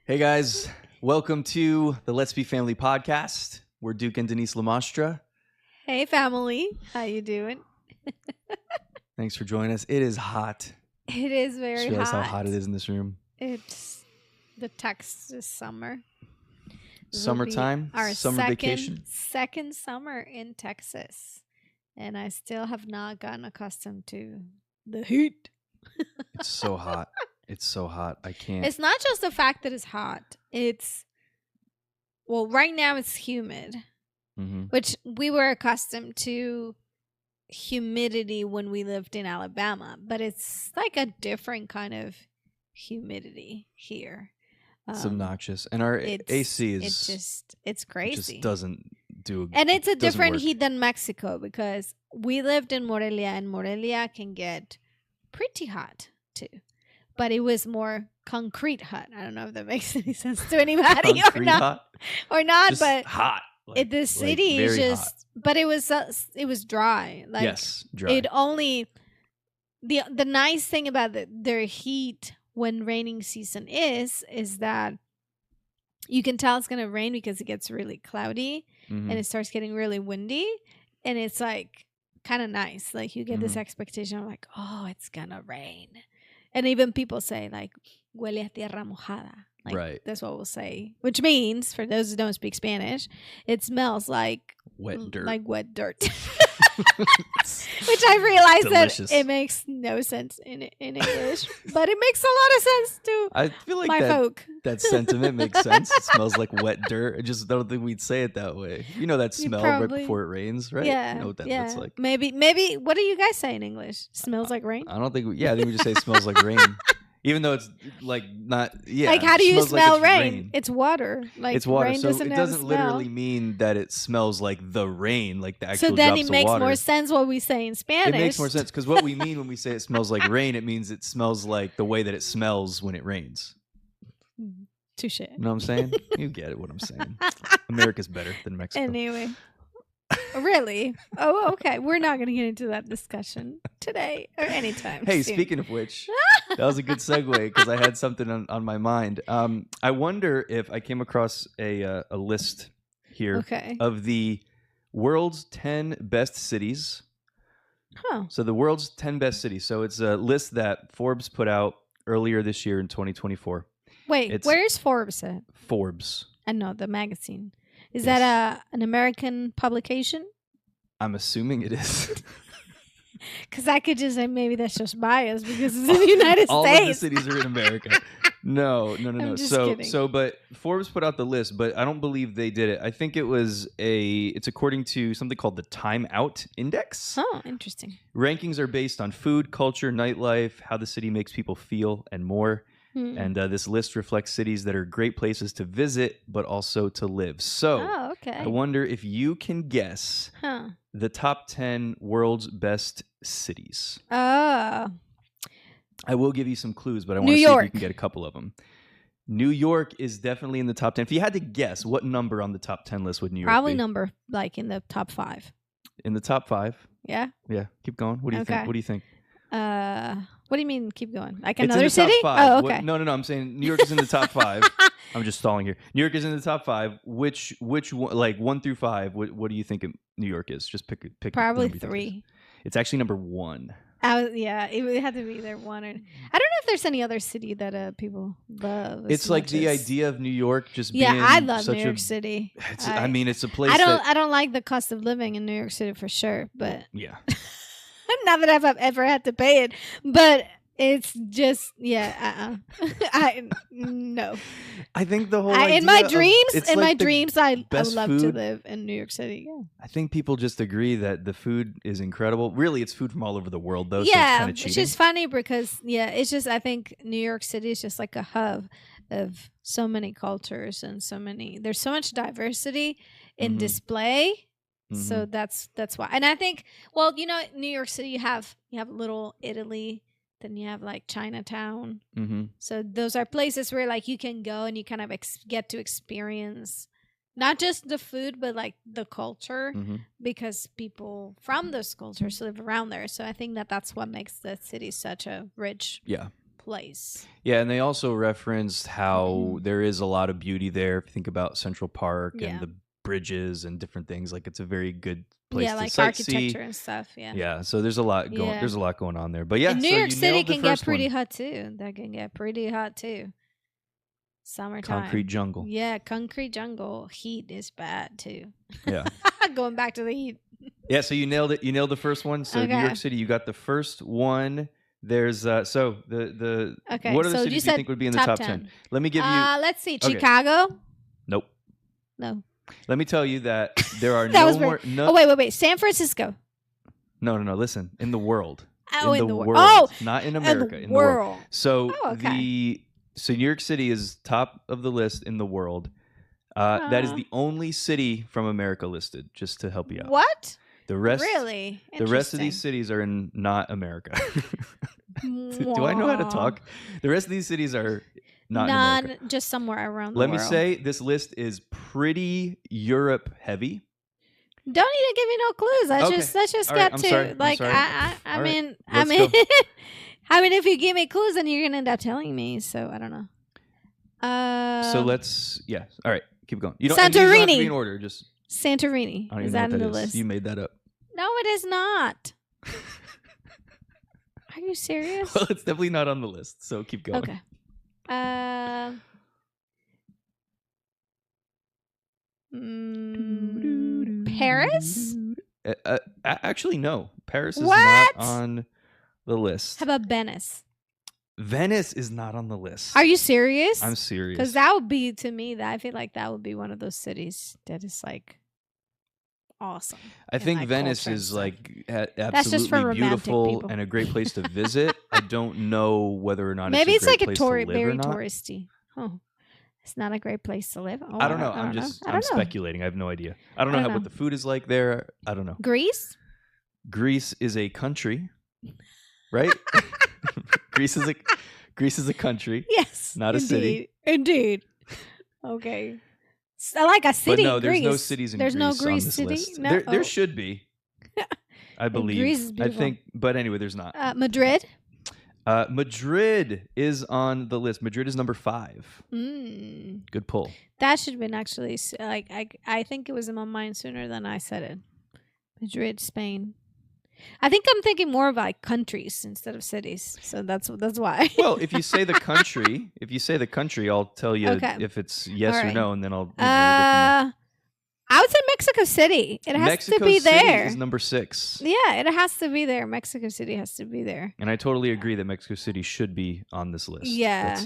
Hey guys, welcome to the Let's Be Family podcast. We're Duke and Denise Lamastra. Hey family, how you doing? Thanks for joining us. It is hot. It is very Just realized hot. how hot it is in this room. It's the Texas summer. Summertime, Our summer vacation. second summer in Texas, and I still have not gotten accustomed to the heat. It's so hot. It's so hot. I can't. It's not just the fact that it's hot. Right now it's humid, which we were accustomed to humidity when we lived in Alabama, but it's like a different kind of humidity here. It's obnoxious, and our AC is it's crazy. It just doesn't do. And it's a doesn't different work. heat than Mexico, because we lived in Morelia, and Morelia can get pretty hot too, but it was more concrete hot. I don't know if that makes any sense to anybody or not, hot? Just but hot. The city is just hot. But it was dry. Like, yes, dry. It only the nice thing about their heat when raining season is that you can tell it's gonna rain because it gets really cloudy and it starts getting really windy, and it's like kind of nice. Like you get this expectation of like, oh, it's gonna rain, and even people say like, huele a tierra mojada. Like, right. That's what we'll say, which means, for those who don't speak Spanish, it smells like wet dirt. Like wet dirt. Which I realize Delicious. That it makes no sense in English, but it makes a lot of sense to I feel like my folk. That sentiment makes sense. It smells like wet dirt. I just don't think we'd say it that way. You know that smell right before it rains, right? Yeah. You know what that looks like. Maybe. What do you guys say in English? Smells like rain? I don't think I think we just say it smells like rain. Even though it's like not, yeah. Like, how do you smell like rain? It's water. Like, it's water, rain so doesn't it doesn't literally mean that it smells like the rain, like the actual drops of water. So then it makes more sense what we say in Spanish. It makes more sense because what we mean when we say it smells like rain, it means it smells like the way that it smells when it rains. Touche. You know what I'm saying? You get it, what I'm saying. America's better than Mexico. Anyway. Really? Oh, okay. We're not going to get into that discussion today or anytime Hey, soon. Speaking of which, that was a good segue because I had something on my mind. I wonder if I came across a list here of the world's 10 best cities. Huh. So the world's 10 best cities. So it's a list that Forbes put out earlier this year in 2024. Wait, where's Forbes at? Forbes. I know, the magazine. Is that an American publication? I'm assuming it is. Because I could just say maybe that's just bias because it's in the United All States. All of the cities are in America. No. I'm just kidding. But Forbes put out the list, but I don't believe they did it. I think it's according to something called the Time Out Index. Oh, interesting. Rankings are based on food, culture, nightlife, how the city makes people feel, and more. And this list reflects cities that are great places to visit, but also to live. So I wonder if you can guess the top 10 world's best cities. I will give you some clues, but I want to see if you can get a couple of them. New York is definitely in the top 10. If you had to guess, what number on the top 10 list would New York Probably be? number like in the top 5. In the top 5? Yeah. Yeah. Keep going. What do you think? What do you think? What do you mean keep going? Like it's another in the city? Top 5. Oh, okay. No. I'm saying New York is in the top 5. I'm just stalling here. New York is in the top 5. Which one, like 1 through 5? What do you think New York is? Just pick. Probably 3. It's actually number 1. It would have to be either 1 or. I don't know if there's any other city that people love. It's like the idea of New York just being. Yeah, I love New York City. I mean, it's a place. I don't like the cost of living in New York City for sure, but yeah. Not that I've ever had to pay it, but it's just no. I think the whole idea in my dreams, I would love food. to live in New York City. Yeah. I think people just agree that the food is incredible. Really, it's food from all over the world, though. Yeah, so it's kind of cheating. It's just funny because it's just I think New York City is just like a hub of so many cultures and there's so much diversity in display. So that's why. And I think, New York City, you have Little Italy, then you have like Chinatown. So those are places where like you can go and you kind of get to experience not just the food, but like the culture, because people from those cultures live around there. So I think that's what makes the city such a rich place. Yeah, and they also referenced how there is a lot of beauty there. If you think about Central Park and the bridges and different things, like it's a very good place to like sightsee. Architecture and stuff. Yeah. So there's a lot going. There's a lot going on there. But yeah, and New York City can get pretty hot too. That can get pretty hot too. Summertime. Concrete jungle. Yeah, concrete jungle. Heat is bad too. Yeah. Going back to the heat. Yeah, so you nailed it. You nailed the first one. So New York City, you got the first one. There's so the what other cities do you think would be in the top 10? Let me give you. Let's see, Chicago. Nope. No. Let me tell you that there are Oh wait. San Francisco. No. Listen, in the world. Oh, in the world. Oh, not in America. In the world. So So New York City is top of the list in the world. That is the only city from America listed, just to help you out. What? The rest, really? The rest of these cities are in not America. Do I know how to talk? The rest of these cities are not in America. Just somewhere around the world. Let me say, this list is pretty Europe heavy. Don't even give me no clues. Let's just get to like I mean I mean, if you give me clues, then you're gonna end up telling me. So I don't know. So let's all right, keep going. You don't Santorini. These don't have to be in order. Just Santorini. Is that in the list? You made that up. No, it is not. Are you serious? Well, it's definitely not on the list. So keep going. Okay. Paris? Actually, no. Paris is not on the list. How about Venice? Venice is not on the list. Are you serious? I'm serious. Because that would be, to me, I feel like that would be one of those cities that is like awesome. I think Venice is like absolutely beautiful and a great place to visit. I don't know whether or not maybe it's like a very touristy. Oh, it's not a great place to live. Oh, I don't know. I'm speculating. I have no idea. I don't know what the food is like there. I don't know. Greece? Greece is a country, right? Greece is a country. Yes, not a city. Indeed. Okay. Like a city. But no, there's Greece. no cities in There's Greece. There's no Greece on this city. List. No? There should be. I believe. Greece is beautiful. I think, but anyway, there's not. Madrid. Madrid is on the list. Madrid is number 5. Good pull. That should have been actually like I think it was in my mind sooner than I said it. Madrid, Spain. I think I'm thinking more of like countries instead of cities, so that's why. Well, if you say the country, I'll tell you if it's yes or no, and then I'll. I would say Mexico City. It has to be there. Mexico City is number 6. Yeah, it has to be there. Mexico City has to be there. And I totally agree that Mexico City should be on this list. Yeah,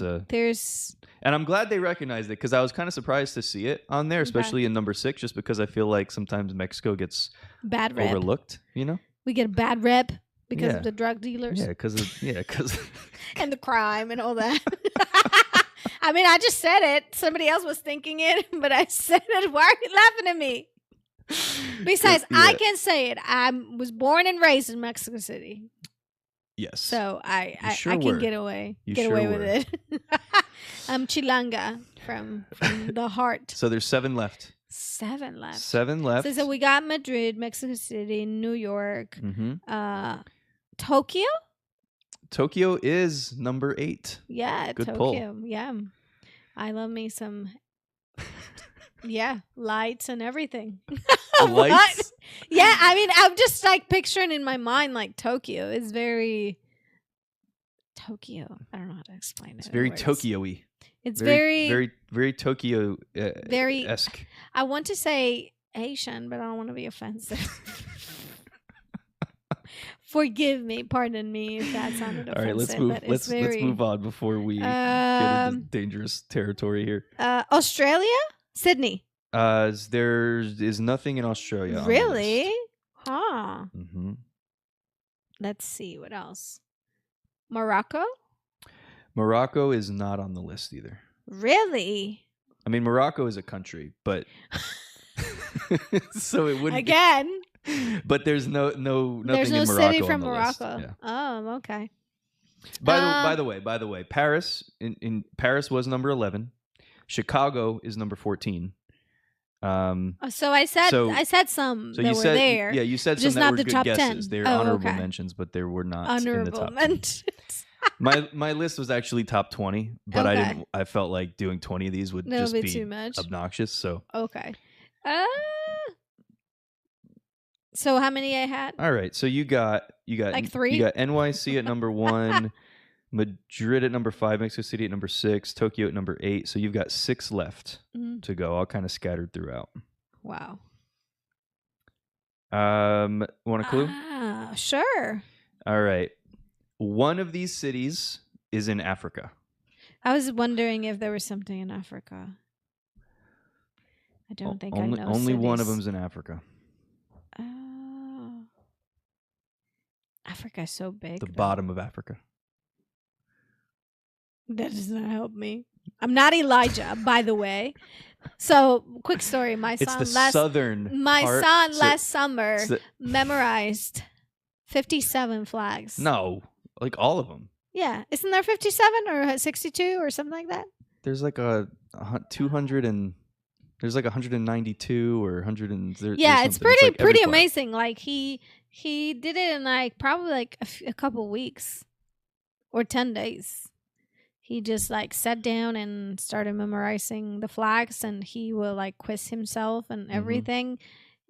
and I'm glad they recognized it because I was kind of surprised to see it on there, especially in number 6, just because I feel like sometimes Mexico gets bad rep. Overlooked. You know. We get a bad rep because of the drug dealers. Yeah, because and the crime and all that. I mean, I just said it. Somebody else was thinking it, but I said it. Why are you laughing at me? Besides, I can say it. I was born and raised in Mexico City. Yes. So I can get away. With it. I'm Chilanga from the heart. So there's 7 left. 7 left. 7 left. So we got Madrid, Mexico City, New York, Tokyo. Tokyo is number 8. Yeah, good Tokyo. Pull. Yeah, I love me some. Lights and everything. Lights. Yeah, I mean, I'm just like picturing in my mind like Tokyo is very Tokyo. I don't know how to explain it. It's very Tokyo-y. It's very Tokyo very esque. I want to say Asian, but I don't want to be offensive. Forgive me, pardon me if that sounded offensive. All right, let's move. Let's move on before we get into dangerous territory here. Australia, Sydney. There is nothing in Australia. Really? Huh. Mm-hmm. Let's see what else. Morocco. Morocco is not on the list either. Really? I mean, Morocco is a country, but so it wouldn't again. But there's nothing there's no in Morocco city from on the Morocco. List. Yeah. Oh, okay. By the way, Paris in Paris was number 11. Chicago is number 14. So I said some that were there. Yeah, you said just some that not were the good top guesses. 10. They're honorable mentions, but they were not honorable in the top mentions. My list was actually top 20, but I felt like doing 20 of these would just be too much. Obnoxious. So okay. So how many I had? All right. So you got like 3. You got NYC at number 1, Madrid at number 5, Mexico City at number 6, Tokyo at number 8. So you've got 6 left to go, all kind of scattered throughout. Wow. Want a clue? Sure. All right. One of these cities is in Africa. I was wondering if there was something in Africa. I don't think I know. Only one of them's in Africa. Africa is so big. The bottom of Africa. That does not help me. I'm not Elijah, by the way. So, quick story. My son last summer memorized 57 flags. No, like all of them. Yeah. Isn't there 57 or 62 or something like that? There's like a 200 and there's like 192 or 100 and yeah, it's pretty amazing. Like he did it in like probably like a couple weeks or 10 days. He just like sat down and started memorizing the flags, and he will like quiz himself and everything.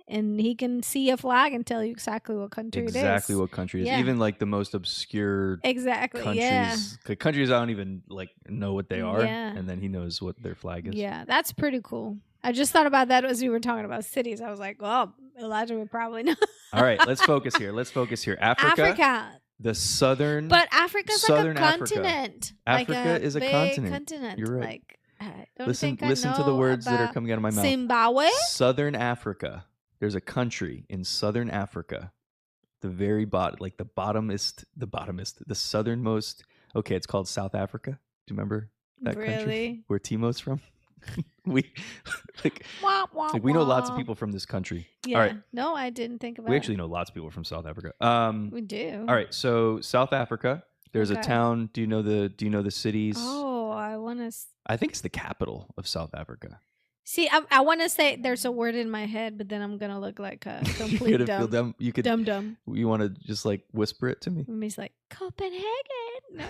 And he can see a flag and tell you exactly what country it is. Exactly what country it is. Even like the most obscure countries. Yeah. Countries I don't even like know what they are. Yeah. And then he knows what their flag is. Yeah, that's pretty cool. I just thought about that as you were talking about cities. I was like, well, Elijah would probably know. All right, let's focus here. Africa. The southern. But Africa's like a continent. Africa is a continent. You're right. Like, I don't listen to the words that are coming out of my mouth. Zimbabwe? Southern Africa. There's a country in southern Africa. The very bottom, like the southernmost. Okay, it's called South Africa. Do you remember that country? Where Timo's from? we we know lots of people from this country. Yeah. All right. No, I didn't think about it. We actually know lots of people from South Africa. We do. All right. So South Africa, there's a town. Do you know the cities? Oh, I think it's the capital of South Africa. See, I want to say there's a word in my head, but then I'm gonna look like a complete dumb. You could dumb. You want to just like whisper it to me? And he's like Copenhagen. No,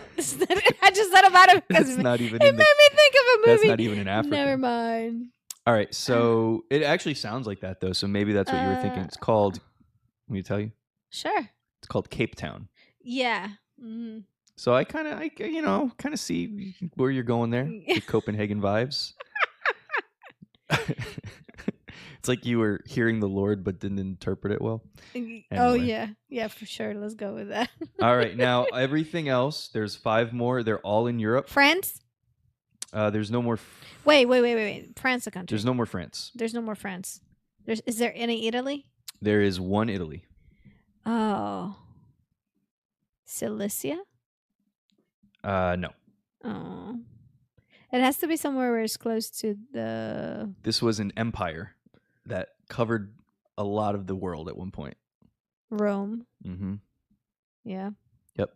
I just thought about it because it made me think of a movie. That's not even in Africa. Never mind. All right, so it actually sounds like that though. So maybe that's what you were thinking. It's called. Let me tell you. Sure. It's called Cape Town. Yeah. Mm-hmm. So I kind of see where you're going there. The Copenhagen vibes. It's like you were hearing the Lord but didn't interpret it well. Anyway. Oh yeah, for sure. Let's go with that. All right, now everything else. There's 5 more. They're all in Europe. France. There's no more. Wait. France, a country. There's no more France. There's no more France. Is there any Italy? There is one Italy. Oh. Cilicia? No. Oh. It has to be somewhere where it's close to the... This was an empire that covered a lot of the world at one point. Rome. Mm-hmm. Yeah. Yep.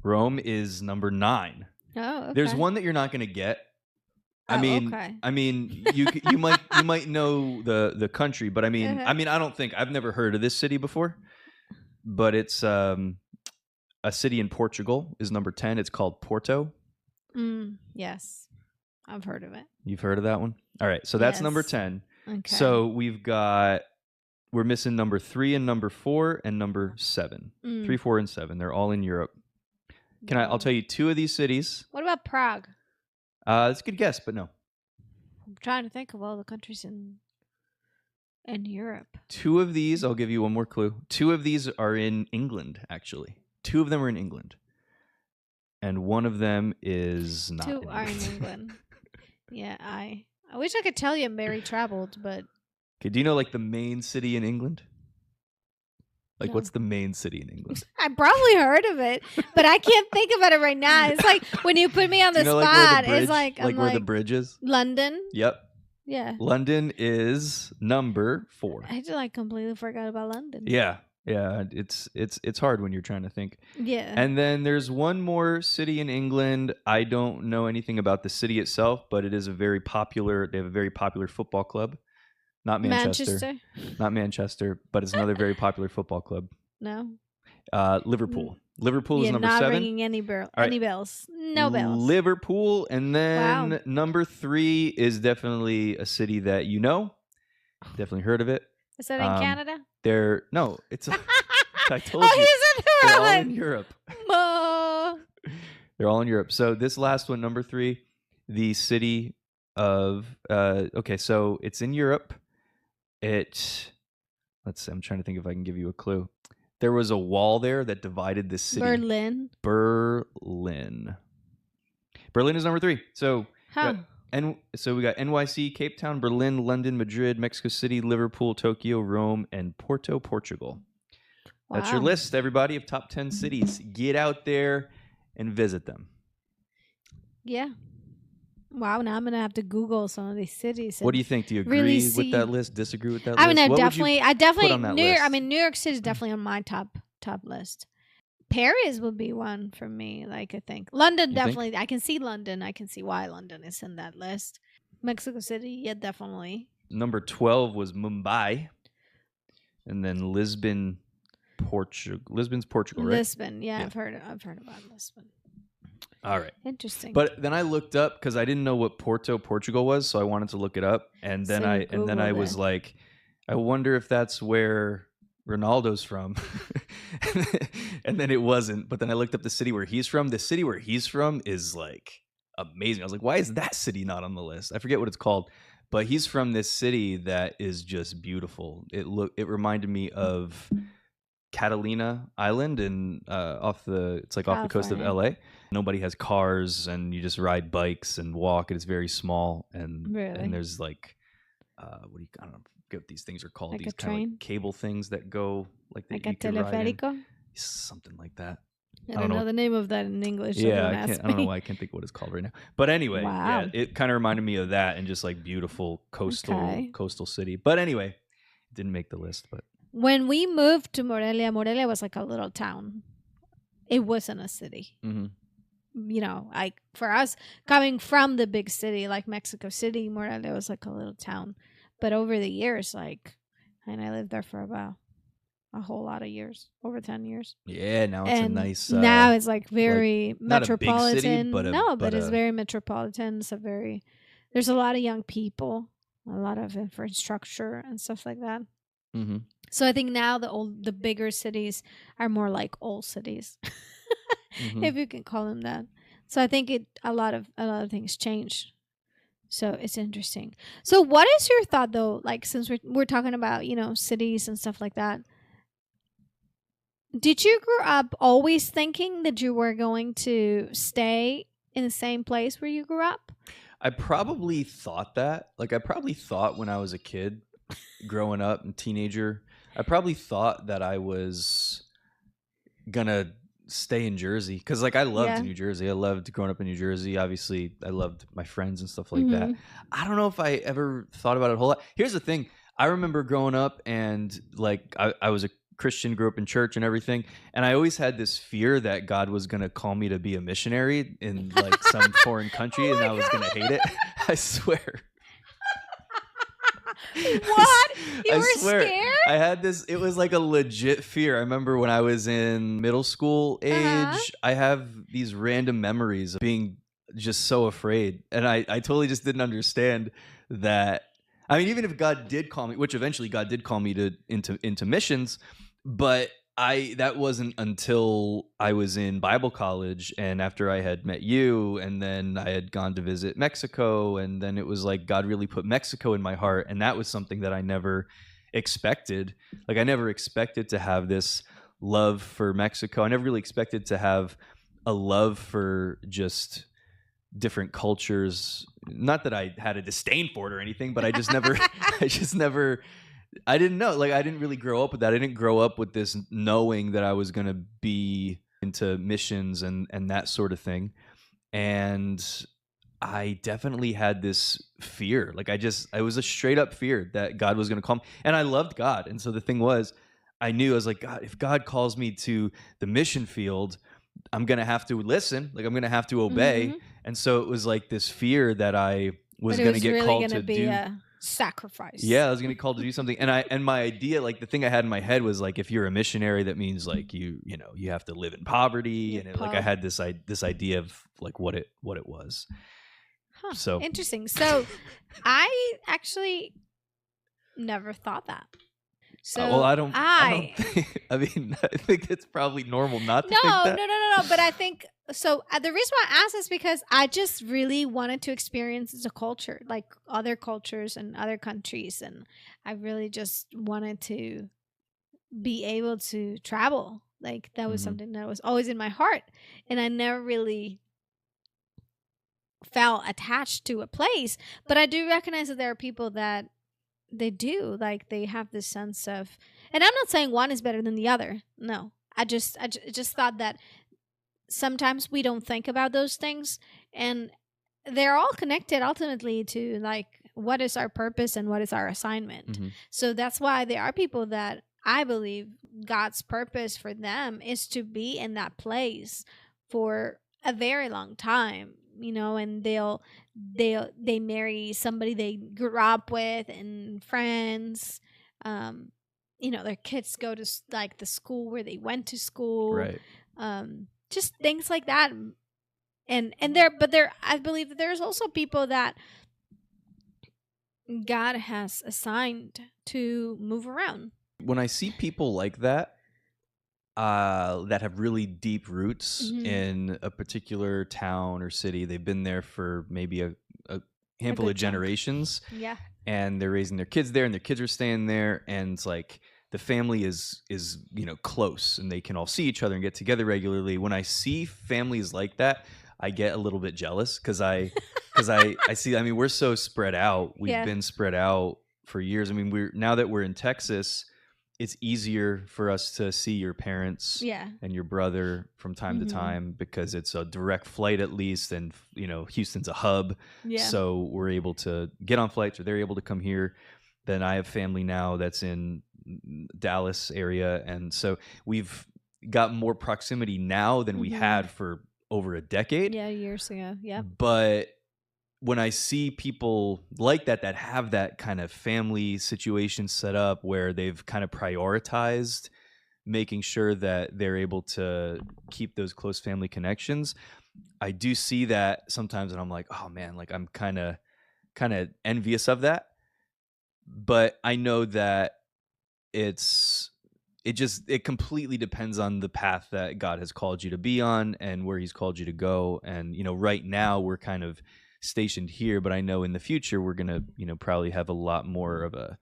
Rome is number 9. Oh, okay. There's one that you're not going to get. I mean, you might know the country, but I mean, I don't think I've never heard of this city before. But it's a city in Portugal is number 10. It's called Porto. Yes. I've heard of it. You've heard of that one? All right. So that's number 10. Okay. So we're missing number 3 and number 4 and number 7. 3, 4, and 7. They're all in Europe. I'll tell you 2 of these cities. What about Prague? That's a good guess, but no. I'm trying to think of all the countries in Europe. 2 of these, I'll give you one more clue. 2 of these are in England, actually. 2 of them are in England. And one of them is not. 2 are in England. Yeah, I wish I could tell you I'm very traveled, but... Okay, do you know like the main city in England? Like, what's the main city in England? I probably heard of it, but I can't think about it right now. It's like when you put me on the spot, it's like... Like where the bridge is? London? Yep. Yeah. London is number 4. I just like completely forgot about London. Yeah. Yeah, it's hard when you're trying to think. Yeah. And then there's one more city in England. I don't know anything about the city itself, but it is they have a very popular football club. Not Manchester. Not Manchester, but it's another very popular football club. No. Liverpool. Liverpool is number not 7. Ringing any bells. No bells. Liverpool, and then number 3 is definitely a city that you know. Definitely heard of it. Is that in Canada? No, it's. I told you. They're all in Europe. They're all in Europe. So this last one, number 3, the city of. Okay, so it's in Europe. Let's see. I'm trying to think if I can give you a clue. There was a wall there that divided this city. Berlin. Berlin is number 3. So. So we got NYC, Cape Town, Berlin, London, Madrid, Mexico City, Liverpool, Tokyo, Rome, and Porto, Portugal. Wow. That's your list, everybody, of top 10 cities. Get out there and visit them. Yeah. Wow, now I'm going to have to Google some of these cities. What do you think? Do you agree with that list? Disagree with that list? I mean, I definitely New York City is definitely on my top list. Paris would be one for me, I think. London, definitely. I can see London. I can see why London is in that list. Mexico City, yeah, definitely. Number 12 was Mumbai. And then Lisbon's Portugal, right? Lisbon, yeah. I've heard about Lisbon. All right. Interesting. But then I looked up because I didn't know what Porto, Portugal was, so I wanted to look it up. And then I was like, I wonder if that's where Ronaldo's from. And then it wasn't, but then I looked up the city where he's from. The city where he's from is amazing. I was like, why is that city not on the list? I forget what it's called, but he's from this city that is just beautiful. It reminded me of Catalina Island and off the coast of LA. Nobody has cars and you just ride bikes and walk, and it's very small and there's I don't know what these things are called, these kind of cable things that go like a teleférico, something like that. I don't know the name of that in English. Yeah, I don't know why I can't think what it's called right now. But anyway, yeah, it kind of reminded me of that and just beautiful coastal city. But anyway, it didn't make the list. But when we moved to Morelia was like a little town. It wasn't a city. Mm-hmm. For us coming from the big city like Mexico City, Morelia was like a little town. But over the years, and I lived there for about a whole lot of years, over 10 years. Yeah, now it's a nice. Now it's very metropolitan. Not a big city, but it's very metropolitan. There's a lot of young people, a lot of infrastructure and stuff like that. Mm-hmm. So I think now the bigger cities are more like old cities, mm-hmm. if you can call them that. So I think a lot of things changed. So it's interesting. So what is your thought though? Since we're talking about, cities and stuff like that. Did you grow up always thinking that you were going to stay in the same place where you grew up? I probably thought that. I probably thought when I was a kid, growing up and teenager, I probably thought that I was gonna stay in Jersey because I loved New Jersey. I loved growing up in New Jersey. Obviously, I loved my friends and stuff like mm-hmm. that. I don't know if I ever thought about it a whole lot. Here's the thing. I remember growing up and I was a Christian, grew up in church and everything. And I always had this fear that God was going to call me to be a missionary in some foreign country and I was going to hate it. I swear. What? You were scared? I had this, it was a legit fear. I remember when I was in middle school age, uh-huh. I have these random memories of being just so afraid. And I totally just didn't understand that. I mean, even if God did call me, which eventually God did call me into missions, but that wasn't until I was in Bible college and after I had met you and then I had gone to visit Mexico and then it was God really put Mexico in my heart and that was something that I never expected. I never expected to have this love for Mexico. I never really expected to have a love for just different cultures. Not that I had a disdain for it or anything, but I just never I didn't know. I didn't really grow up with that. I didn't grow up with this knowing that I was going to be into missions and that sort of thing. And I definitely had this fear. I was a straight up fear that God was going to call me. And I loved God. And so the thing was, I was like, God, if God calls me to the mission field, I'm going to have to listen. I'm going to have to obey. Mm-hmm. And so it was this fear that I was going to get called to do. sacrifice. Yeah, I was gonna be called to do something, and my idea, like the thing I had in my head was like, if you're a missionary, that means like you know you have to live in poverty, and like I had this idea of like what it was. Huh. So interesting. So I actually never thought that. So well, I don't think, I mean, I think it's probably normal not to think that. No. But I think so. The reason why I asked is because I just really wanted to experience the culture, like other cultures and other countries, and I really just wanted to be able to travel. Like that was something that was always in my heart, and I never really felt attached to a place. But I do recognize that there are people that they do, like they have this sense of, and I'm not saying one is better than the other. No, I just thought that sometimes we don't think about those things, and they're all connected ultimately to like what is our purpose and what is our assignment. So that's why there are people that I believe God's purpose for them is to be in that place for a very long time, you know, and they marry somebody they grew up with and friends. You know, their kids go to like the school where they went to school, right? Just things like that. And I believe that there's also people that God has assigned to move around. When I see people like that, that have really deep roots in a particular town or city, they've been there for maybe a handful of generations. Yeah. And they're raising their kids there, and their kids are staying there, and it's like the family is you know close, and they can all see each other and get together regularly. When I see families like that, I get a little bit jealous because I see. I mean, we're so spread out. We've been spread out for years. I mean, now that we're in Texas, it's easier for us to see your parents and your brother from time to time because it's a direct flight at least, and you know Houston's a hub, so we're able to get on flights, or they're able to come here. Then I have family now that's in Dallas area, and so we've got more proximity now than we had for over a decade. Yeah, years ago. Yeah. But when I see people like that have that kind of family situation set up where they've kind of prioritized making sure that they're able to keep those close family connections, I do see that sometimes, and I'm like, oh man, like I'm kind of envious of that. But I know that it completely depends on the path that God has called you to be on and where he's called you to go. And, you know, right now we're kind of stationed here, but I know in the future we're going to, you know, probably have a lot more of a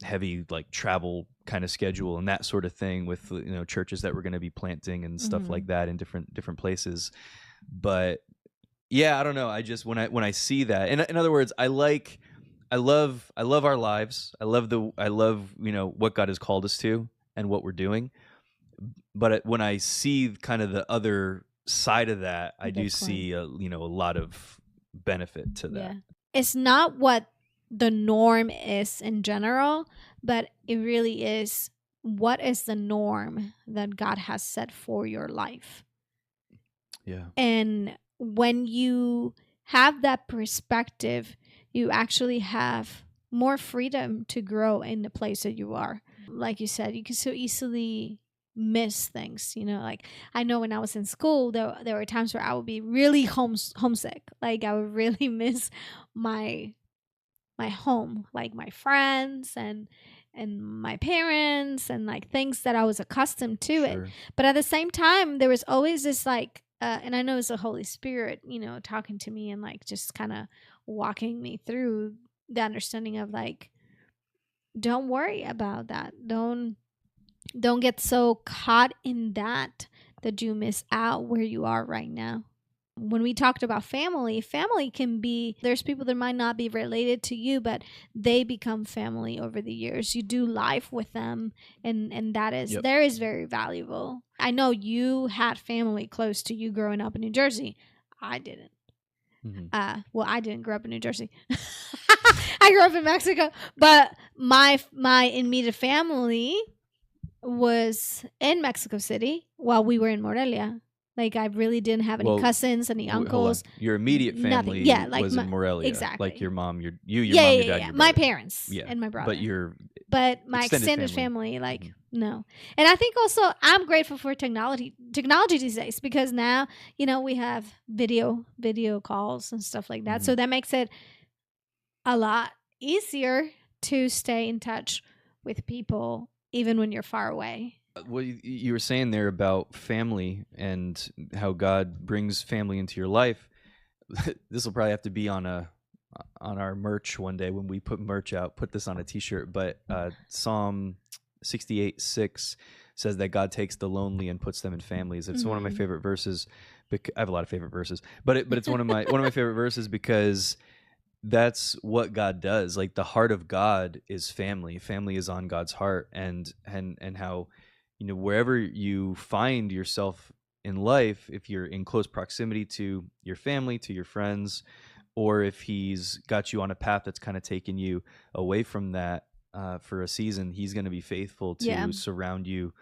heavy like travel kind of schedule and that sort of thing with, you know, churches that we're going to be planting and stuff like that in different places. But yeah, I don't know. I just, when I see that, in other words, I love our lives. I love, you know, what God has called us to and what we're doing. But when I see kind of the other side of that, I do see, you know, a lot of benefit to that. Yeah. It's not what the norm is in general, but it really is what is the norm that God has set for your life. Yeah. And when you have that perspective, you actually have more freedom to grow in the place that you are. Like you said, you can so easily miss things, you know. Like I know when I was in school, there were times where I would be really homesick. Like I would really miss my home, like my friends and my parents and like things that I was accustomed to it. But at the same time, there was always this like and I know it's the Holy Spirit, you know, talking to me and like just kind of walking me through the understanding of like, don't worry about that. Don't get so caught in that you miss out where you are right now. When we talked about family can be, there's people that might not be related to you, but they become family over the years. You do life with them, and that is, there is very valuable. I know you had family close to you growing up in New Jersey. I didn't. Well, I didn't grow up in New Jersey. I grew up in Mexico, but my immediate family was in Mexico City while we were in Morelia. Like I really didn't have any cousins, any uncles. Your immediate family was in Morelia. Exactly. Like your mom, your mom, your dad, your my parents and my brother. But my extended family like no. And I think also I'm grateful for technology these days, because now, we have video calls and stuff like that. So that makes it a lot easier to stay in touch with people even when you're far away. Well, you were saying there about family and how God brings family into your life. This will probably have to be on our merch one day when we put merch out. Put this on a T-shirt. But Psalm 68:6 says that God takes the lonely and puts them in families. It's one of my favorite verses. I have a lot of favorite verses, but it's one of my favorite verses because that's what God does. Like the heart of God is family. Family is on God's heart, and how, wherever you find yourself in life, if you're in close proximity to your family, to your friends, or if he's got you on a path that's kind of taken you away from that for a season, he's going to be faithful to surround you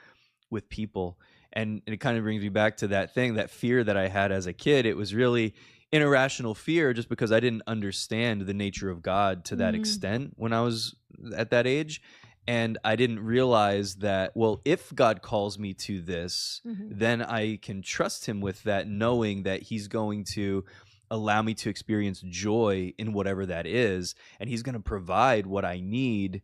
with people. And it kind of brings me back to that fear that I had as a kid. It was really an irrational fear just because I didn't understand the nature of God to that extent when I was at that age. And I didn't realize that, well, if God calls me to this, then I can trust him with that, knowing that he's going to allow me to experience joy in whatever that is. And he's going to provide what I need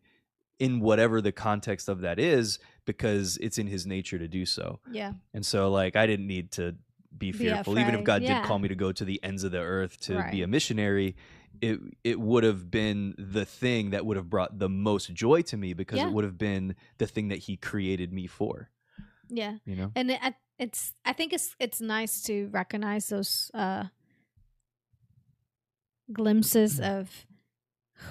in whatever the context of that is, because it's in his nature to do so. Yeah. And so like, I didn't need to be fearful. Even if God did call me to go to the ends of the earth to be a missionary, it would have been the thing that would have brought the most joy to me, because it would have been the thing that he created me for. Yeah. And I think it's nice to recognize those glimpses of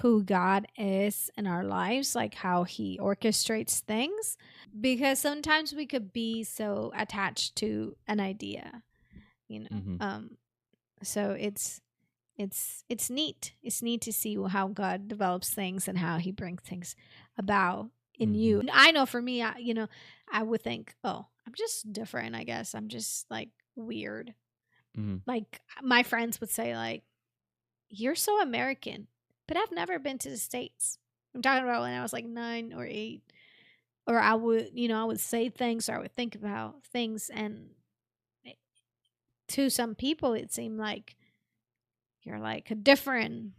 who God is in our lives, like how he orchestrates things, because sometimes we could be so attached to an idea, so it's neat. It's neat to see how God develops things and how he brings things about in you. And I know for me, I would think, oh, I'm just different. I guess I'm just like weird. Like my friends would say like, you're so American, but I've never been to the States. I'm talking about when I was like 9 or 8, or I would say things, or I would think about things, and to some people it seemed like you're like a different,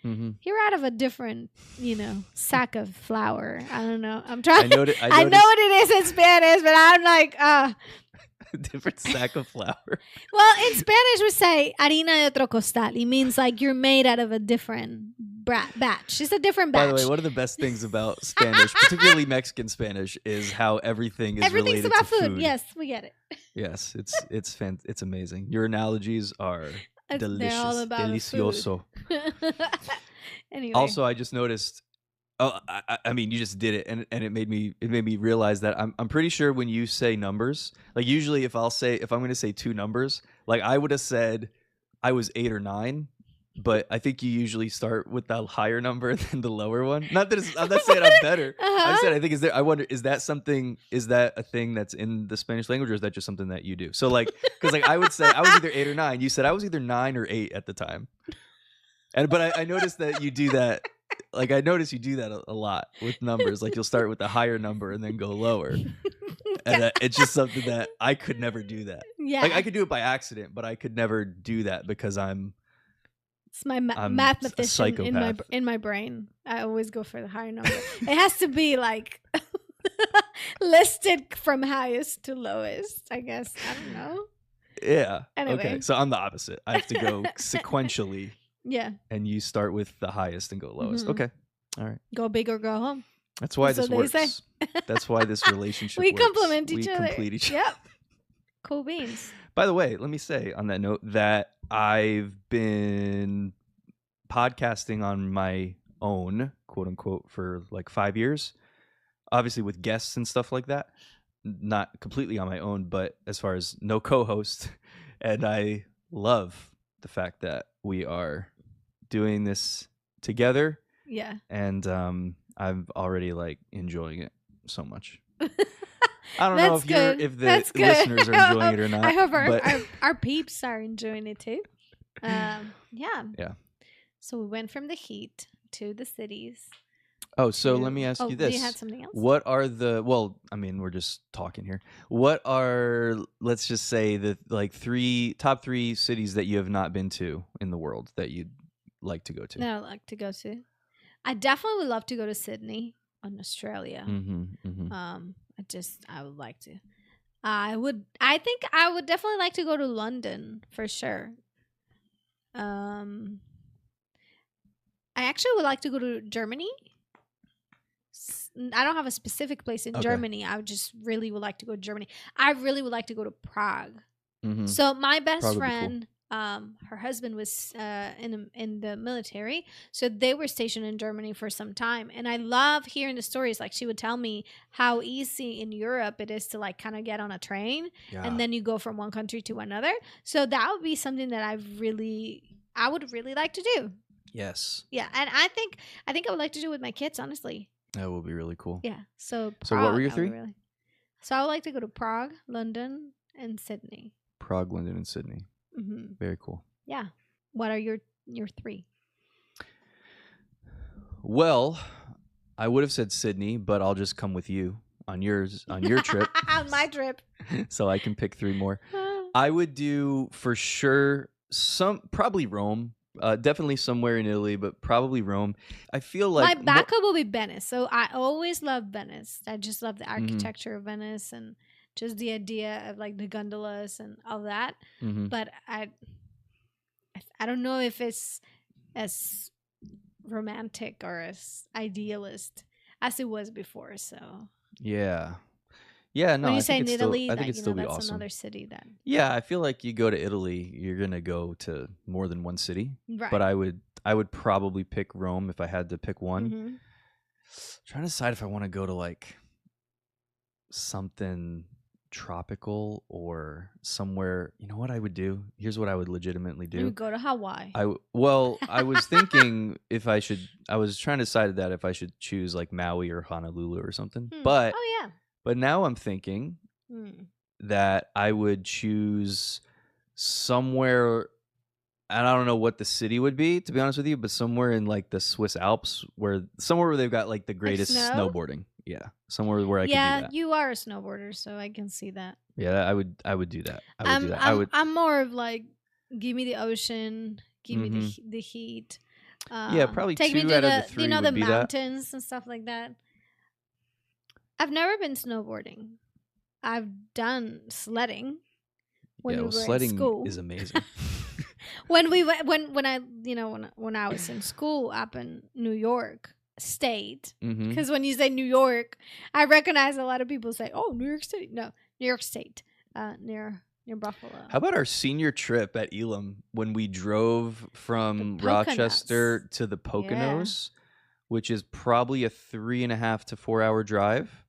you're out of a different, sack of flour. I don't know. I'm trying. I know what it is in Spanish, but I'm like, different sack of flour. Well, in Spanish we say harina de otro costal. It means like you're made out of a different batch. It's a different batch. By the way, one of the best things about Spanish, particularly Mexican Spanish, is how everything's related about to food. Yes, we get it. Yes, it's amazing. Your analogies are delicious. They're all about delicioso. Anyway. Also, I just noticed. Oh, I mean, you just did it, and it made me realize that I'm pretty sure when you say numbers, like usually if I'm going to say two numbers, like I would have said I was 8 or 9, but I think you usually start with the higher number than the lower one. Not that I'm not saying I'm better. I'm saying I think I wonder, is that a thing that's in the Spanish language, or is that just something that you do? So like, because like I would say I was either 8 or 9. You said I was either 9 or 8 at the time, but I noticed that you do that. Like I notice you do that a lot with numbers. Like you'll start with the higher number and then go lower. And it's just something that I could never do that. Yeah. Like I could do it by accident, but I could never do that because it's my mathematician in my brain. I always go for the higher number. It has to be like listed from highest to lowest, I guess. I don't know. Yeah. Anyway. Okay. So I'm the opposite. I have to go sequentially. Yeah. And you start with the highest and go lowest. Okay. All right. Go big or go home. That's why this works. That's why this relationship works. Complement each other. We complete each other. Yep. Cool beans. By the way, let me say on that note that I've been podcasting on my own, quote unquote, for like 5 years. Obviously with guests and stuff like that. Not completely on my own, but as far as no co-host. And I love the fact that we are doing this together. Yeah. And I'm already like enjoying it so much. I don't know if the listeners are enjoying it or not. I hope our peeps are enjoying it too. Yeah. Yeah. So we went from the heat to the cities. Oh, so let me ask you this. You had something else? What are we're just talking here. What are, let's just say, the top three cities that you have not been to in the world that you'd like to go to? That I'd like to go to. I definitely would love to go to Sydney in Australia. I would like to. I think I would definitely like to go to London for sure. I actually would like to go to Germany. I don't have a specific place in Germany. I just really would like to go to Germany. I really would like to go to Prague. So my best friend, her husband was in the military, so they were stationed in Germany for some time. And I love hearing the stories. Like, she would tell me how easy in Europe it is to like kind of get on a train and then you go from one country to another. So that would be something that I would really like to do. Yes. Yeah, and I think I would like to do it with my kids, honestly. That would be really cool. Yeah. So what were your three? So I would like to go to Prague, London, and Sydney. Prague, London, and Sydney. Very cool. Yeah. What are your three? Well, I would have said Sydney, but I'll just come with you on your trip. On my trip. So I can pick three more. I would do for sure probably Rome. Definitely somewhere in Italy, but probably Rome. I feel like my backup will be Venice. So I always love Venice. I just love the architecture of Venice and just the idea of like the gondolas and all that. But I don't know if it's as romantic or as idealist as it was before. So yeah. No, when you say in Italy, I think it'd still be that's awesome. Another city then. Yeah, I feel like you go to Italy, you're gonna go to more than one city. Right. But I would probably pick Rome if I had to pick one. Trying to decide if I want to go to like something tropical or somewhere. You know what I would do? Here's what I would legitimately do. You would go to Hawaii. I was thinking I was trying to decide that if I should choose like Maui or Honolulu or something. But But now I'm thinking that I would choose somewhere, and I don't know what the city would be, to be honest with you, but somewhere in like the Swiss Alps, somewhere where they've got like the greatest snowboarding. Yeah, somewhere where I can do that. Yeah, you are a snowboarder, so I can see that. Yeah, I would do that. I'm more of like, give me the ocean, give me the heat. Yeah, probably take 2 out of the 3 the would be mountains that. And stuff like that. I've never been snowboarding. I've done sledding when we were sledding in school. Is amazing. when I was in school up in New York State, because when you say New York, I recognize a lot of people say, "Oh, New York City." No, New York State, near Buffalo. How about our senior trip at Elam when we drove from Rochester to the Poconos? Yeah. Which is probably a 3.5 to 4 hour drive.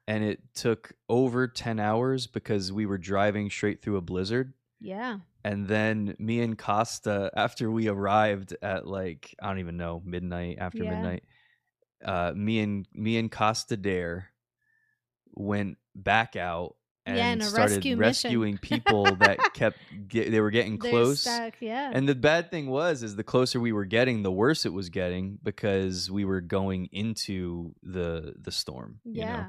And it took over 10 hours because we were driving straight through a blizzard. Yeah. And then me and Costa, after we arrived at like, I don't even know, midnight, midnight, me and Costa Dare went back out and started rescuing people that they were getting close. Stuck, yeah. And the bad thing was the closer we were getting, the worse it was getting because we were going into the storm. Yeah. You know?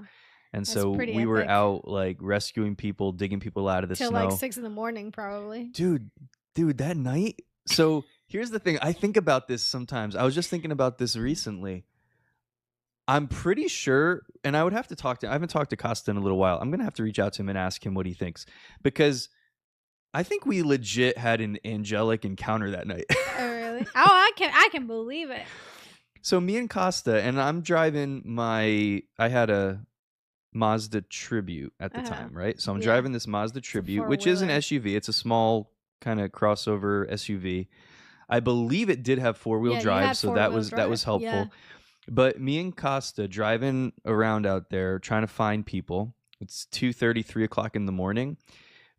And so we were out like rescuing people, digging people out of the snow. Till like 6 a.m. probably. Dude, that night. So here's the thing. I think about this sometimes. I was just thinking about this recently. I'm pretty sure, and I would have to I haven't talked to Costa in a little while. I'm going to have to reach out to him and ask him what he thinks. Because I think we legit had an angelic encounter that night. Oh, really? Oh, I can believe it. So me and Costa, and I'm driving I had a Mazda Tribute at the time, right? So I'm driving this Mazda Tribute, which is an SUV. It's a small kind of crossover SUV. I believe it did have 4-wheel drive, so that was helpful. Yeah. But me and Costa driving around out there trying to find people. It's 2:30, 3 o'clock in the morning.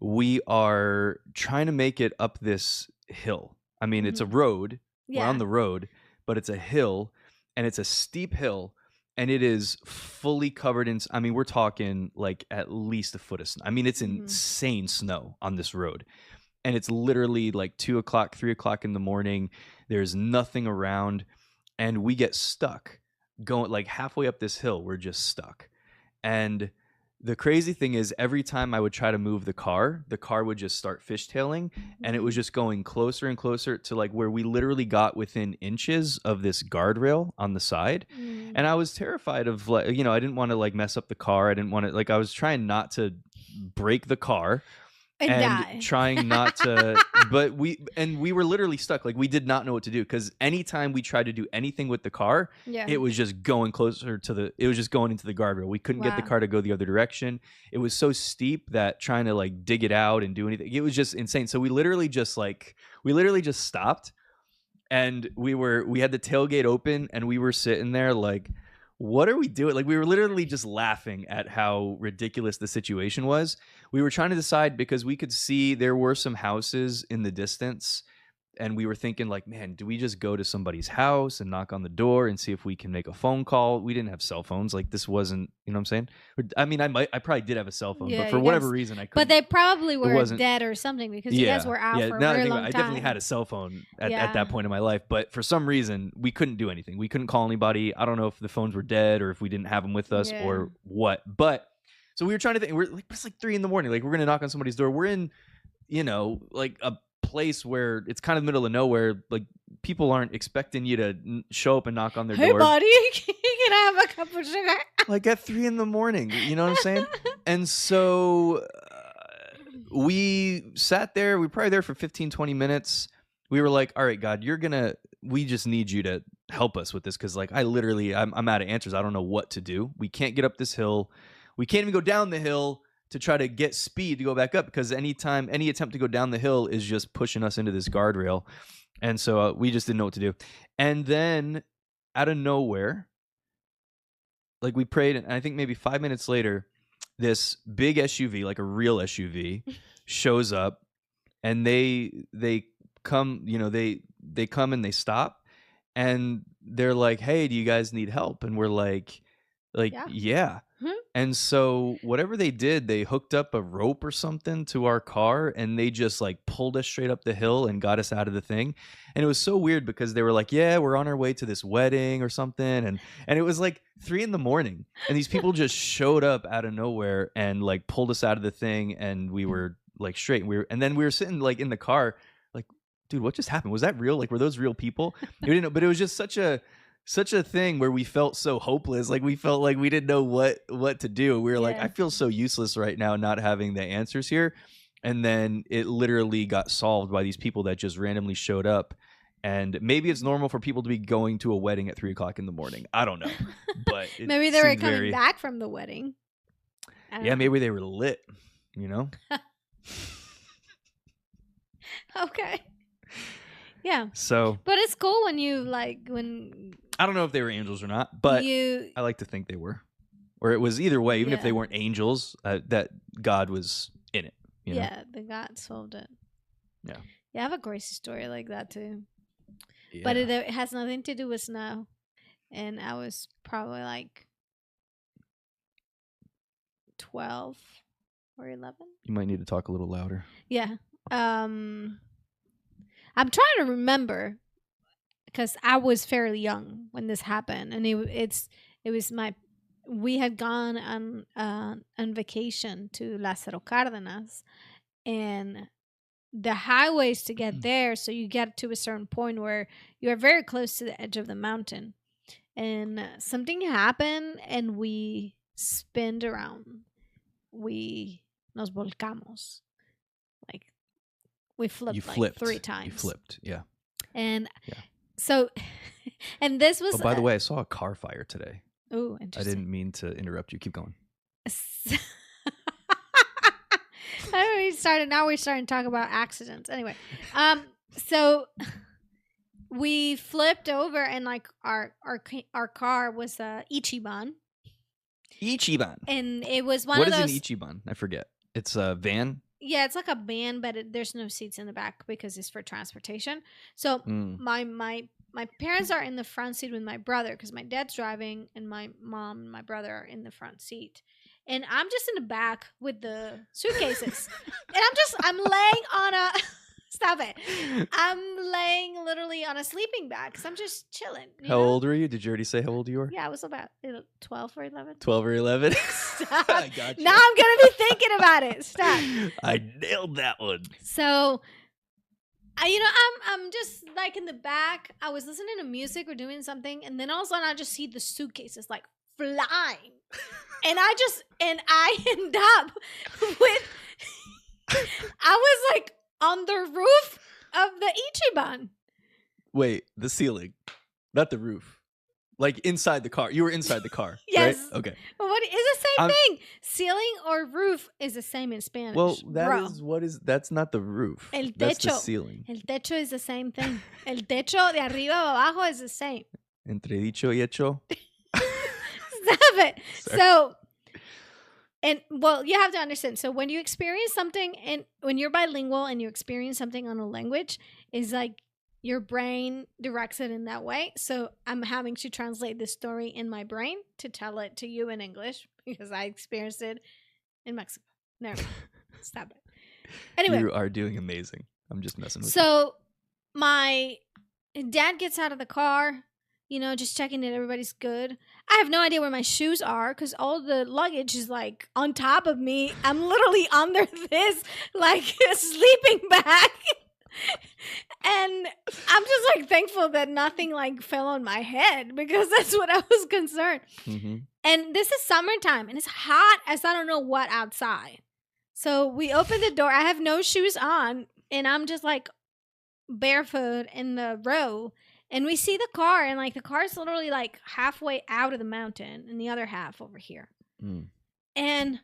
We are trying to make it up this hill. I mean, it's a road. Yeah. We're on the road, but it's a hill, and it's a steep hill. and it is fully covered in, I mean, we're talking like at least a foot of snow. I mean, it's insane snow on this road. And it's literally like 2 o'clock, 3 o'clock in the morning. There's nothing around. And we get stuck going like halfway up this hill. We're just stuck. And the crazy thing is, every time I would try to move the car would just start fishtailing, and it was just going closer and closer to like where we literally got within inches of this guardrail on the side. And I was terrified of, like, you know, I didn't want to like mess up the car. I didn't want to, like, I was trying not to break the car. And trying not to, but we were literally stuck. Like, we did not know what to do, because anytime we tried to do anything with the car, it was just going closer to it was just going into the guardrail. We couldn't get the car to go the other direction. It was so steep that trying to like dig it out and do anything, it was just insane. So we literally just stopped, and we had the tailgate open, and we were sitting there like, what are we doing? Like, we were literally just laughing at how ridiculous the situation was. We were trying to decide, because we could see there were some houses in the distance, and we were thinking like, man, do we just go to somebody's house and knock on the door and see if we can make a phone call? We didn't have cell phones. Like, this wasn't, you know what I'm saying? I mean, I probably did have a cell phone, but for whatever reason, I couldn't. But they probably were dead or something, because you guys were out for a very long time. I definitely had a cell phone at that point in my life, but for some reason, we couldn't do anything. We couldn't call anybody. I don't know if the phones were dead or if we didn't have them with us or what. But so we were trying to think. We're like, it's like 3 a.m. Like, we're gonna knock on somebody's door. We're in, you know, like a place where it's kind of middle of nowhere. Like, people aren't expecting you to show up and knock on their door. Hey, buddy, can I have a cup of sugar? Like at 3 a.m, you know what I'm saying? And so we sat there. We were probably there for 15, 20 minutes. We were like, all right, God, we just need you to help us with this, because like, I'm out of answers. I don't know what to do. We can't get up this hill. We can't even go down the hill to try to get speed to go back up, because any attempt to go down the hill is just pushing us into this guardrail. And so we just didn't know what to do. And then out of nowhere, like, we prayed, and I think maybe 5 minutes later, this big SUV, like a real SUV, shows up, and they come, you know, they come and they stop, and they're like, hey, do you guys need help? And we're like, yeah. And so whatever they did, they hooked up a rope or something to our car, and they just like pulled us straight up the hill and got us out of the thing. And it was so weird, because they were like, yeah, we're on our way to this wedding or something. And it was like 3 a.m, and these people just showed up out of nowhere and like pulled us out of the thing. And we were like straight. And then we were sitting like in the car, like, dude, what just happened? Was that real? Like, were those real people? We didn't know, but it was just such a thing where we felt so hopeless. Like, we felt like we didn't know what to do. We were like, I feel so useless right now, not having the answers here. And then it literally got solved by these people that just randomly showed up. And maybe it's normal for people to be going to a wedding at 3 o'clock in the morning. I don't know, but maybe they were coming back from the wedding. Yeah, maybe they were lit, you know? Okay. Yeah. So, but it's cool when I don't know if they were angels or not, but I like to think they were, or it was either way. Even if they weren't angels, that God was in it. You know? Yeah, the God solved it. Yeah. Yeah, I have a crazy story like that too. Yeah. But it has nothing to do with snow, and I was probably like 12 or 11. You might need to talk a little louder. Yeah. I'm trying to remember, because I was fairly young when this happened, and we had gone on vacation to Lázaro Cárdenas, and the highways to get there, so you get to a certain point where you are very close to the edge of the mountain, and something happened, and we spinned around. We nos volcamos. Like, we flipped 3 times. You flipped, yeah. And so, and this was... Oh, by the way, I saw a car fire today. Oh, interesting. I didn't mean to interrupt you. Keep going. Now we're starting to talk about accidents. Anyway, so we flipped over, and like our car was a Ichiban. Ichiban. And it was one of those... What is an Ichiban? I forget. It's a van? Yeah, it's like a van, but there's no seats in the back because it's for transportation. So my my parents are in the front seat with my brother because my dad's driving, and my mom and my brother are in the front seat. And I'm just in the back with the suitcases. And I'm laying on a, stop it. I'm laying literally on a sleeping bag because I'm just chilling. How old were you? Did you already say how old you were? Yeah, I was about 12 or 11. 12 or 11? Stop. I got you. Now I'm going to be thinking about it. Stop. I nailed that one. So, I'm just like in the back. I was listening to music or doing something, and then all of a sudden I just see the suitcases like flying. And I end up with, I was like on the roof of the Ichiban. Wait, the ceiling, not the roof. Like inside the car. You were inside the car. Yes. Right? Okay. Well, what is the same thing? Ceiling or roof is the same in Spanish. Well, that's not the roof. El techo. That's the ceiling. El techo is the same thing. El techo de arriba o abajo is the same. Entre dicho y hecho. Stop it. Sorry. So, and well, you have to understand. So when you experience something, and when you're bilingual and you experience something on a language, is like your brain directs it in that way. So I'm having to translate this story in my brain to tell it to you in English because I experienced it in Mexico. Never mind. Stop it. Anyway. You are doing amazing. I'm just messing with you. So my dad gets out of the car, just checking that everybody's good. I have no idea where my shoes are because all the luggage is like on top of me. I'm literally under this like sleeping bag. And I'm just like thankful that nothing like fell on my head because that's what I was concerned. Mm-hmm. And this is summertime and it's hot as I don't know what outside. So we open the door. I have no shoes on and I'm just like barefoot in the row. And we see the car and like the car is literally like halfway out of the mountain and the other half over here. Mm. And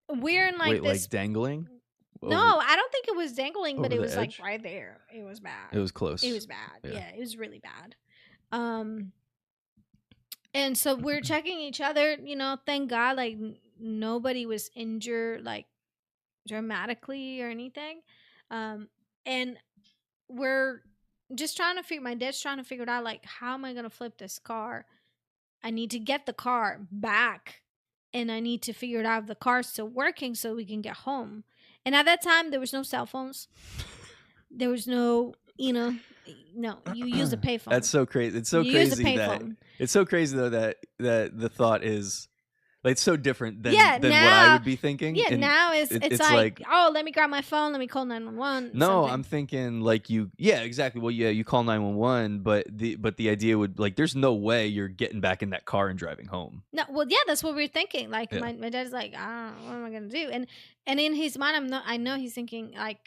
we're in like this. Like dangling? No, I don't think it was dangling, but it was like right there. It was bad. It was close. It was bad. Yeah, it was really bad. And so we're checking each other, thank God, like nobody was injured like dramatically or anything. And we're just my dad's trying to figure it out, like, how am I going to flip this car? I need to get the car back and I need to figure it out if the car's still working so we can get home. And at that time, there was no cell phones. There was no, no, you use a payphone. That's so crazy. It's so crazy that it's so crazy though that the thought is like it's so different than now, what I would be thinking. Yeah, and now it's like, oh, let me grab my phone, let me call 911. No, something. I'm thinking like exactly. Well, yeah, you call 911, but the idea would like there's no way you're getting back in that car and driving home. No, well, yeah, that's what we're thinking. Like my dad's like, what am I gonna do? And in his mind, I know he's thinking like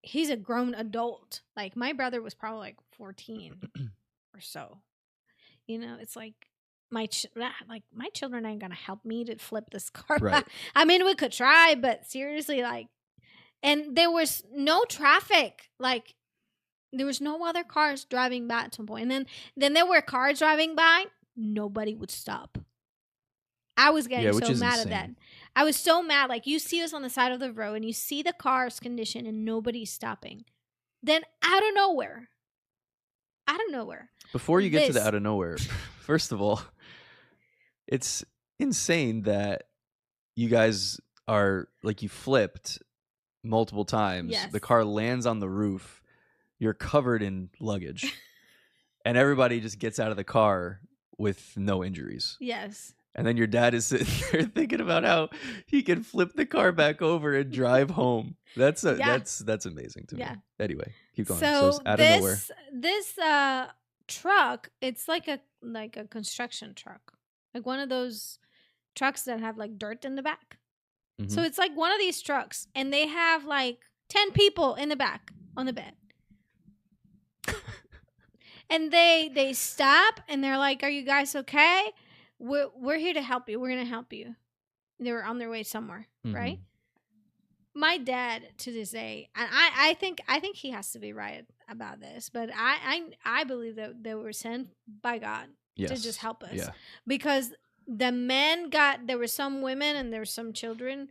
he's a grown adult. Like my brother was probably like 14 or so. It's like. My children ain't gonna help me to flip this car back. I mean, we could try, but seriously, like, and there was no traffic. Like, there was no other cars driving by at some point. And then there were cars driving by. Nobody would stop. I was getting so mad at that. I was so mad. Like, you see us on the side of the road and you see the car's condition and nobody's stopping. Then out of nowhere. Before you get to the out of nowhere, first of all, it's insane that you guys are like you flipped multiple times. Yes. The car lands on the roof. You're covered in luggage. And everybody just gets out of the car with no injuries. Yes. And then your dad is sitting there thinking about how he can flip the car back over and drive home. That's amazing to me. Anyway, keep going. So out of nowhere. This truck, it's like a construction truck. Like one of those trucks that have like dirt in the back. Mm-hmm. So it's like one of these trucks and they have like 10 people in the back on the bed. And they stop and they're like, "Are you guys okay? We're here to help you. We're going to help you." They were on their way somewhere, mm-hmm. right? My dad to this day, and I think he has to be right about this, but I believe that they were sent by God to just help us, because the men there were some women and there were some children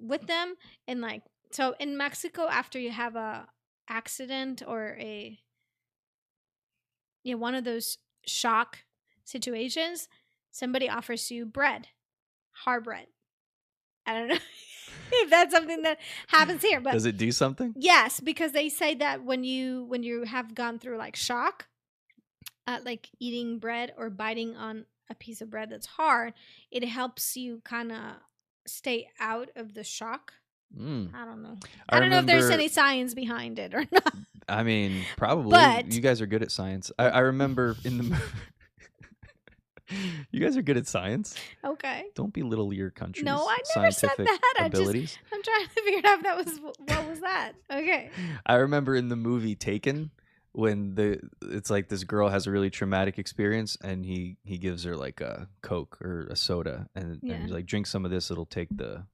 with them, and like so in Mexico, after you have a accident or a one of those shock situations, somebody offers you bread, hard bread. I don't know if that's something that happens here, but does it do something? Yes, because they say that when you have gone through like shock, like eating bread or biting on a piece of bread that's hard, it helps you kind of stay out of the shock. I don't know. I don't know if there's any science behind it or not. I mean, probably. But you guys are good at science. I remember in the you guys are good at science. Okay. Don't belittle your country's No, I never said that. abilities. I'm trying to figure out if that was what was that. Okay. I remember in the movie Taken, when it's like this girl has a really traumatic experience and he gives her like a Coke or a soda and he's like, drink some of this, it'll take the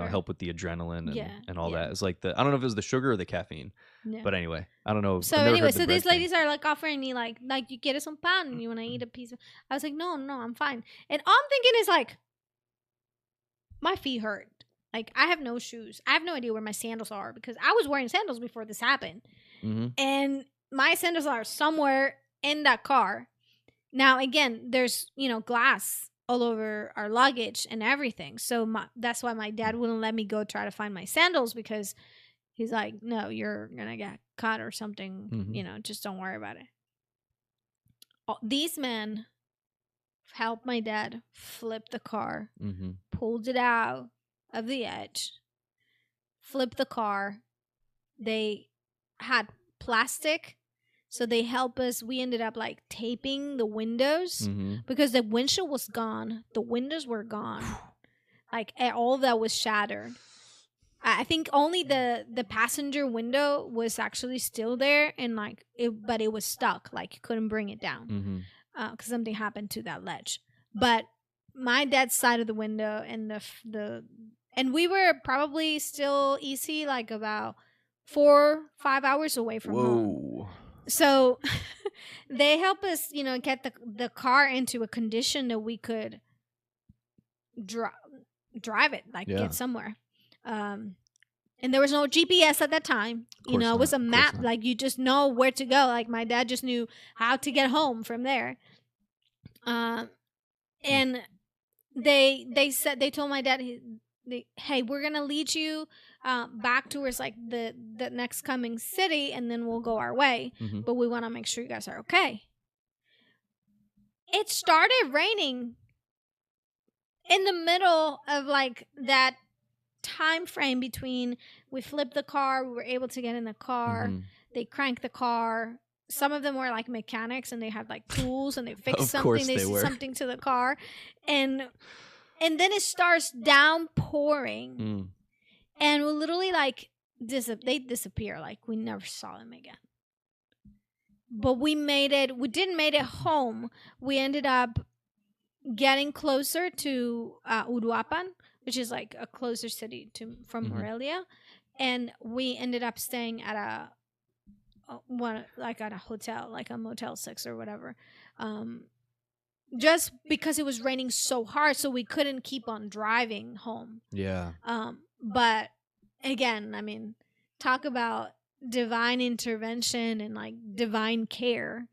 help with the adrenaline and all that. It's like I don't know if it was the sugar or the caffeine. Yeah. But anyway, I don't know. So anyway, so these ladies are like offering me like you get us some pan and you want to eat a piece of. I was like, no, I'm fine. And all I'm thinking is like, my feet hurt. Like I have no shoes. I have no idea where my sandals are because I was wearing sandals before this happened. Mm-hmm. And my sandals are somewhere in that car. Now, again, there's, glass all over our luggage and everything. So that's why my dad wouldn't let me go try to find my sandals because he's like, no, you're going to get caught or something. Mm-hmm. Just don't worry about it. These men helped my dad flip the car, pulled it out of the edge, flipped the car. They had plastic, so they help us. We ended up like taping the windows because the windshield was gone, the windows were gone, like all that was shattered. I think only the passenger window was actually still there, and but it was stuck, like you couldn't bring it down because something happened to that ledge. But my dad's side of the window and and we were probably still easy, like about 4-5 hours away from home. So they help us, get the car into a condition that we could drive it, get somewhere. And there was no GPS at that time. It was a map. Like you just know where to go. Like my dad just knew how to get home from there. And they told my dad, hey, we're gonna lead you back towards like the next coming city, and then we'll go our way. But we want to make sure you guys are okay. It started raining in the middle of like that time frame between we flipped the car, we were able to get in the car, they cranked the car. Some of them were like mechanics and they had like tools and they fixed something, they did something to the car, and then it starts downpouring and we literally like they disappear, like we never saw them again. But we didn't make it home. We ended up getting closer to Uruapan, which is like a closer city from Morelia, and we ended up staying at at a hotel, like a Motel 6 or whatever, just because it was raining so hard, so we couldn't keep on driving home. Yeah. But again, I mean, talk about divine intervention and like divine care.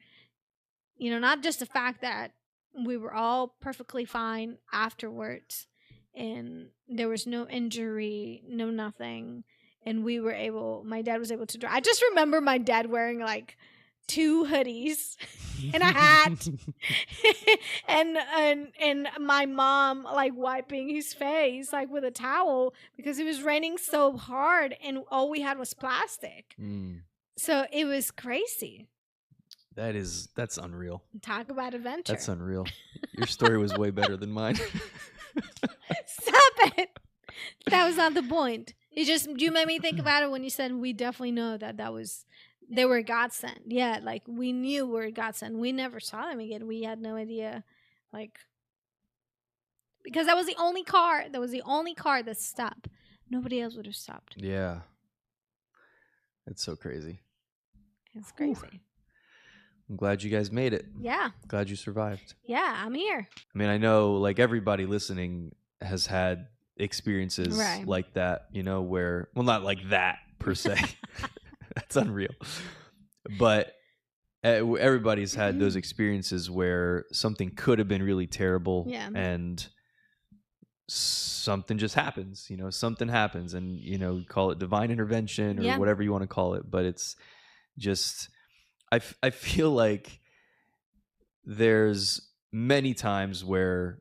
Not just the fact that we were all perfectly fine afterwards and there was no injury, no nothing. And my dad was able to drive. I just remember my dad wearing like 2 hoodies and a hat and my mom like wiping his face like with a towel because it was raining so hard and all we had was plastic. So it was crazy. That's unreal. Talk about adventure. That's unreal. Your story was way better than mine. Stop it. That was not the point. You made me think about it when you said we definitely know they were God sent. Yeah, like we knew we were God sent. We never saw them again. We had no idea, like, because that was the only car that stopped. Nobody else would have stopped. Yeah. It's so crazy. It's crazy. Ooh. I'm glad you guys made it. Yeah. Glad you survived. Yeah, I'm here. I mean, I know like everybody listening has had experiences like that, where, well, not like that per se. That's unreal. But everybody's had those experiences where something could have been really terrible, and something just happens. Something happens, and call it divine intervention or whatever you want to call it. But it's just, I feel like there's many times where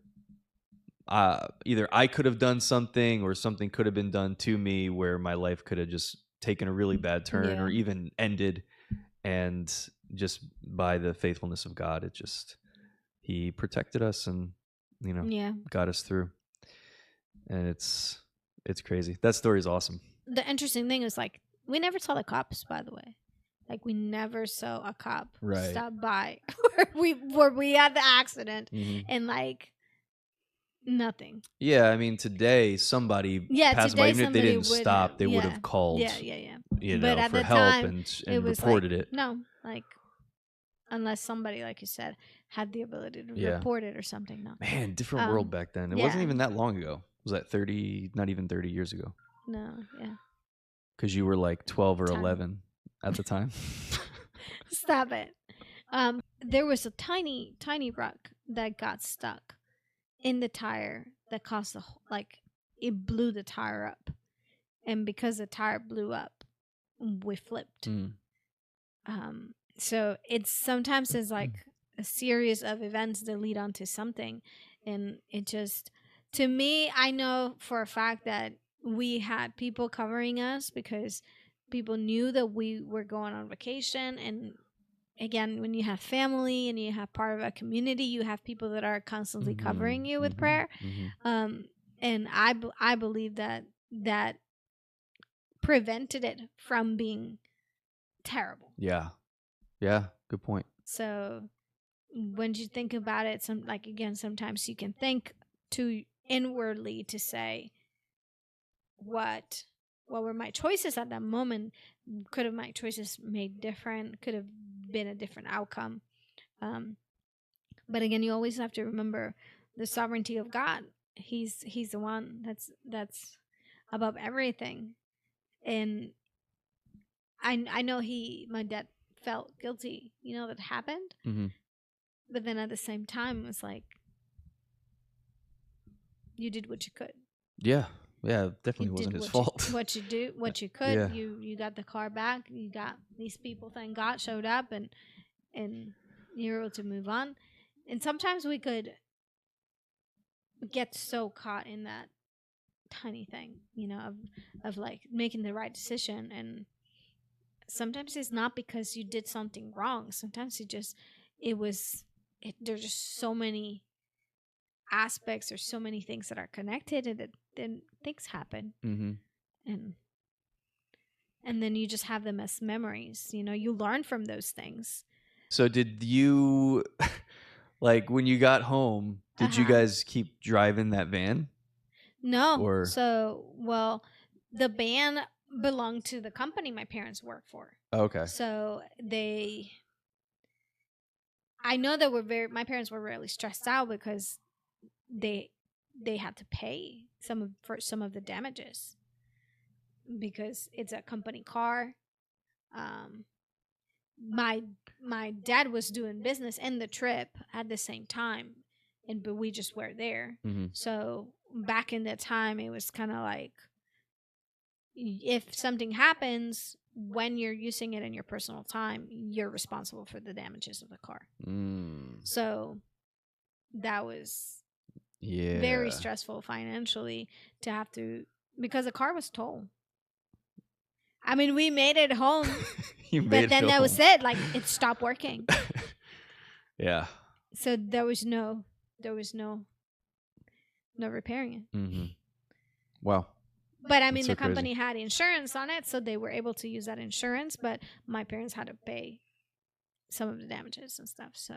either I could have done something or something could have been done to me where my life could have just taken a really bad turn or even ended. And just by the faithfulness of God, he protected us and, got us through. And it's crazy. That story is awesome. The interesting thing is, like, we never saw the cops, by the way. Like, we never saw a cop stop by where we had the accident, and like nothing. Yeah, I mean, today somebody passed by. Even if they didn't stop, they would have called. But at for help time, and reported like, it. No, like, unless somebody, like you said, had the ability to report it or something. No, man, different world back then. It wasn't even that long ago. Was that 30? Not even 30 years ago. No, because you were like 12 or 11 at the time. Stop it. There was a tiny rock that got stuck in the tire that caused it blew the tire up, and because the tire blew up, we flipped. So sometimes it's like a series of events that lead on to something, and it just, to me, I know for a fact that we had people covering us because people knew that we were going on vacation. And again, when you have family and you have part of a community, you have people that are constantly covering you with prayer. And I believe that prevented it from being terrible. Yeah, good point. So when you think about it, sometimes you can think too inwardly to say, what were my choices at that moment? Could have my choices made different? Could have been a different outcome? But again, you always have to remember the sovereignty of God. He's the one that's above everything. And I know my dad felt guilty, that happened. But then at the same time, it was like, you did what you could. Yeah, it definitely wasn't his fault. What you could. Yeah. You got the car back. You got these people, thank God, showed up, and you're able to move on. And sometimes we could get so caught in that tiny thing, of like making the right decision. And sometimes it's not because you did something wrong. Sometimes there's just so many aspects or so many things that are connected, and then things happen. And then you just have them as memories. You learn from those things. So did you like when you got home, did you guys keep driving that van? No. So the van belonged to the company my parents worked for. Okay. So I know that my parents were really stressed out because they had to pay for some of the damages because it's a company car. My dad was doing business in the trip at the same time, but we just were there. So back in that time, it was kind of like, if something happens when you're using it in your personal time, you're responsible for the damages of the car. So that was very stressful financially to have to, because the car was totaled. I mean, we made it home, but then that was it. Like, it stopped working. Yeah. So there was no repairing it. Wow. But I mean, the company had insurance on it, so they were able to use that insurance. But my parents had to pay some of the damages and stuff. So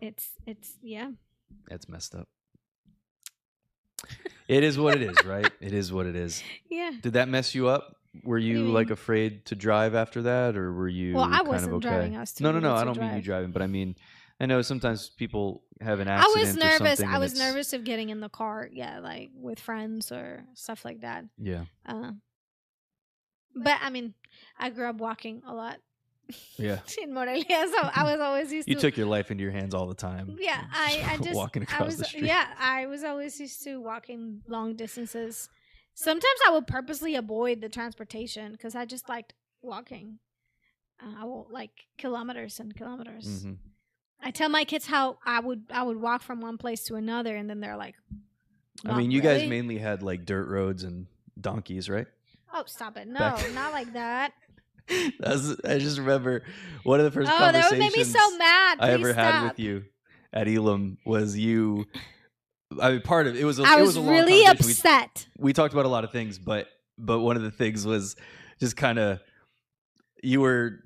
it's That's messed up. It is what it is, right? It is what it is. Yeah. Did that mess you up? Were you like afraid to drive after that, or were you? Well, I wasn't okay? Driving. I was too No. I don't mean you driving, but I mean, I know sometimes people have an accident. I was nervous. I was nervous of getting in the car. Yeah, like with friends or stuff like that. Yeah. But I mean, I grew up walking a lot, Yeah. In Morelia, so I was always used You to. took your life into your hands all the time. Yeah, I just walking across the street. Yeah, I was always used to walking long distances. Sometimes I would purposely avoid the transportation because I just liked walking. I will like kilometers and kilometers. Mm-hmm. I tell my kids how I would walk from one place to another, and then they're like, I mean, you guys mainly had like dirt roads and donkeys, right? Oh, stop it! No, not like that. I just remember one of the first conversations that would make me so mad. I ever had with you at Elam was you. I mean, part of it was. I was really upset. We talked about a lot of things, but one of the things was just kind of you were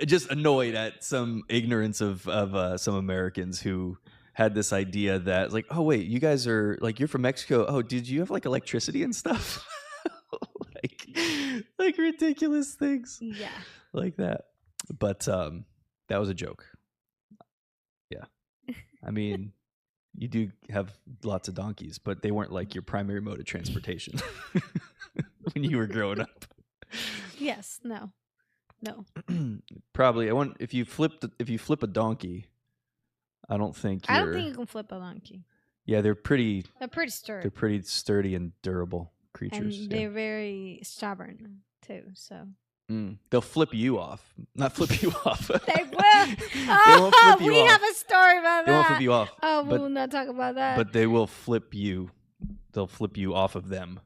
just annoyed at some ignorance of some Americans who had this idea that like, oh wait, you guys are like you're from Mexico. Oh, did you have like electricity and stuff? like ridiculous things. Yeah. Like that. But that was a joke. Yeah. I mean, you do have lots of donkeys, but they weren't like your primary mode of transportation when you were growing up. Yes, no. Probably. If you flip a donkey, I don't think you can flip a donkey. Yeah, they're pretty sturdy. They're pretty sturdy and durable creatures. And they're very stubborn too, so they'll flip you off. Not flip you off. They will. They won't flip you we off. have a story about that. They won't flip you off. Oh, we'll not talk about that. But they will flip you. They'll flip you off of them.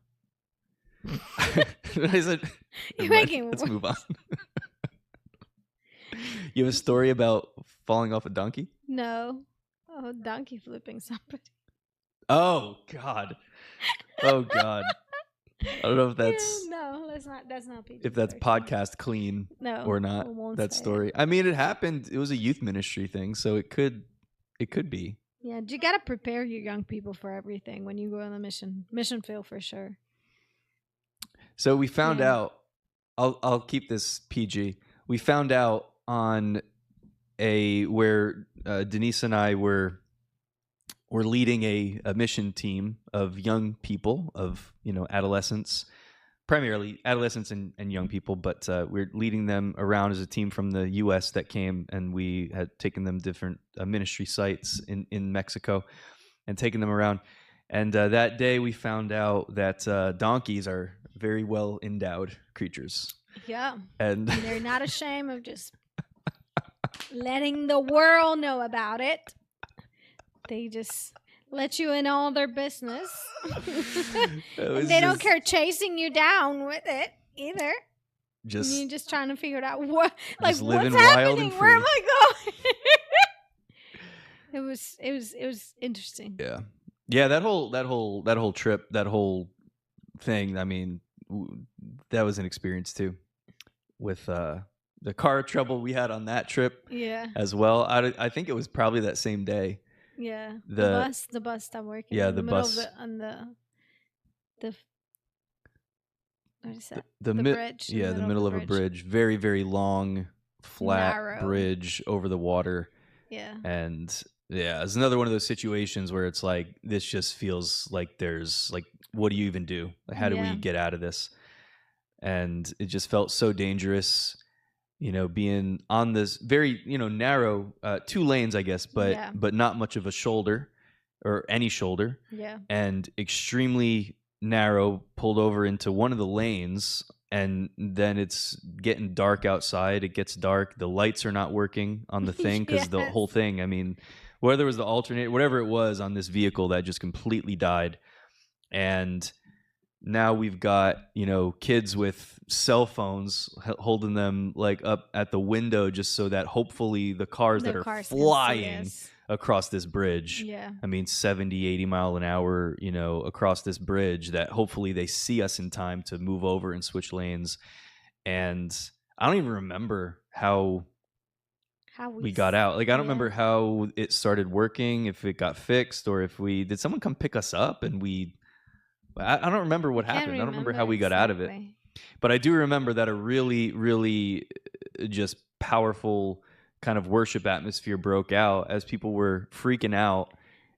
I said, you're making let's move on. You have a story about falling off a donkey? No. Oh, donkey flipping somebody. Oh God. Oh God. I don't know if that's no. That's not PG. If that's podcast clean or not. That story. I mean, it happened. It was a youth ministry thing, so it could be. Yeah, you gotta prepare your young people for everything when you go on the mission field for sure. So we found out. I'll keep this PG. We found out on where Denise and I were leading a mission team of young people, of adolescents, primarily adolescents and young people, but we're leading them around as a team from the U.S. that came, and we had taken them different ministry sites in Mexico and taken them around. And that day we found out that donkeys are very well endowed creatures. Yeah. And they're not ashamed of just letting the world know about it. They just let you in all their business. And they don't care chasing you down with it either. You're just trying to figure it out what's happening. Where am I going? It was interesting. Yeah. Yeah, that whole trip, that whole thing, I mean, that was an experience too. With the car trouble we had on that trip, as well. I think it was probably that same day. Yeah, the bus stopped working. Yeah, the bus what is that? The bridge. Yeah, the middle of a bridge. Very, very long, flat narrow bridge over the water. Yeah, and it's another one of those situations where it's like this just feels like there's like, what do you even do? Like, how do we get out of this? And it just felt so dangerous, being on this very, narrow 2 lanes, I guess, but not much of a shoulder or any shoulder. Yeah. And extremely narrow, pulled over into one of the lanes, and then it's getting dark outside. It gets dark. The lights are not working on the thing because the whole thing, I mean, whether it was the alternator, whatever it was on this vehicle that just completely died. And now we've got, kids with cell phones holding them like up at the window just so that hopefully the cars that are flying across this bridge, I mean, 70, 80 mile an hour, across this bridge, that hopefully they see us in time to move over and switch lanes. And I don't even remember how we got out. Like, I don't remember how it started working, if it got fixed, or if did someone come pick us up and I don't remember what happened. I don't remember how we got out of it. But I do remember that a really, really just powerful kind of worship atmosphere broke out as people were freaking out.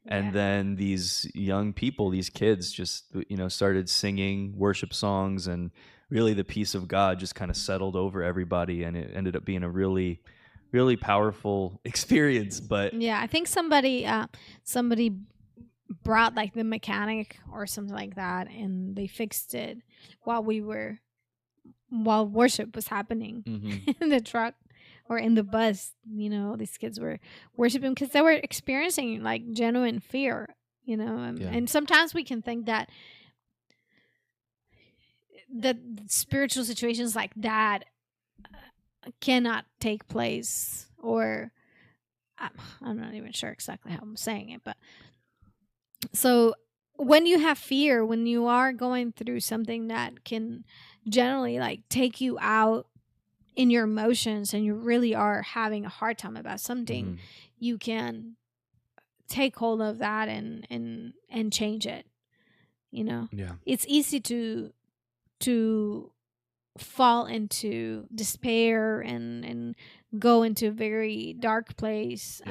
And then these young people, these kids just, started singing worship songs and really the peace of God just kind of settled over everybody, and it ended up being a really, really powerful experience. But yeah, I think somebody brought like the mechanic or something like that, and they fixed it while worship was happening in the truck or in the bus. These kids were worshiping because they were experiencing like genuine fear. And sometimes we can think that spiritual situations like that cannot take place, or I'm not even sure exactly how I'm saying it, but so when you have fear, when you are going through something that can generally like take you out in your emotions, and you really are having a hard time about something, you can take hold of that and change it. It's easy to fall into despair and go into a very dark place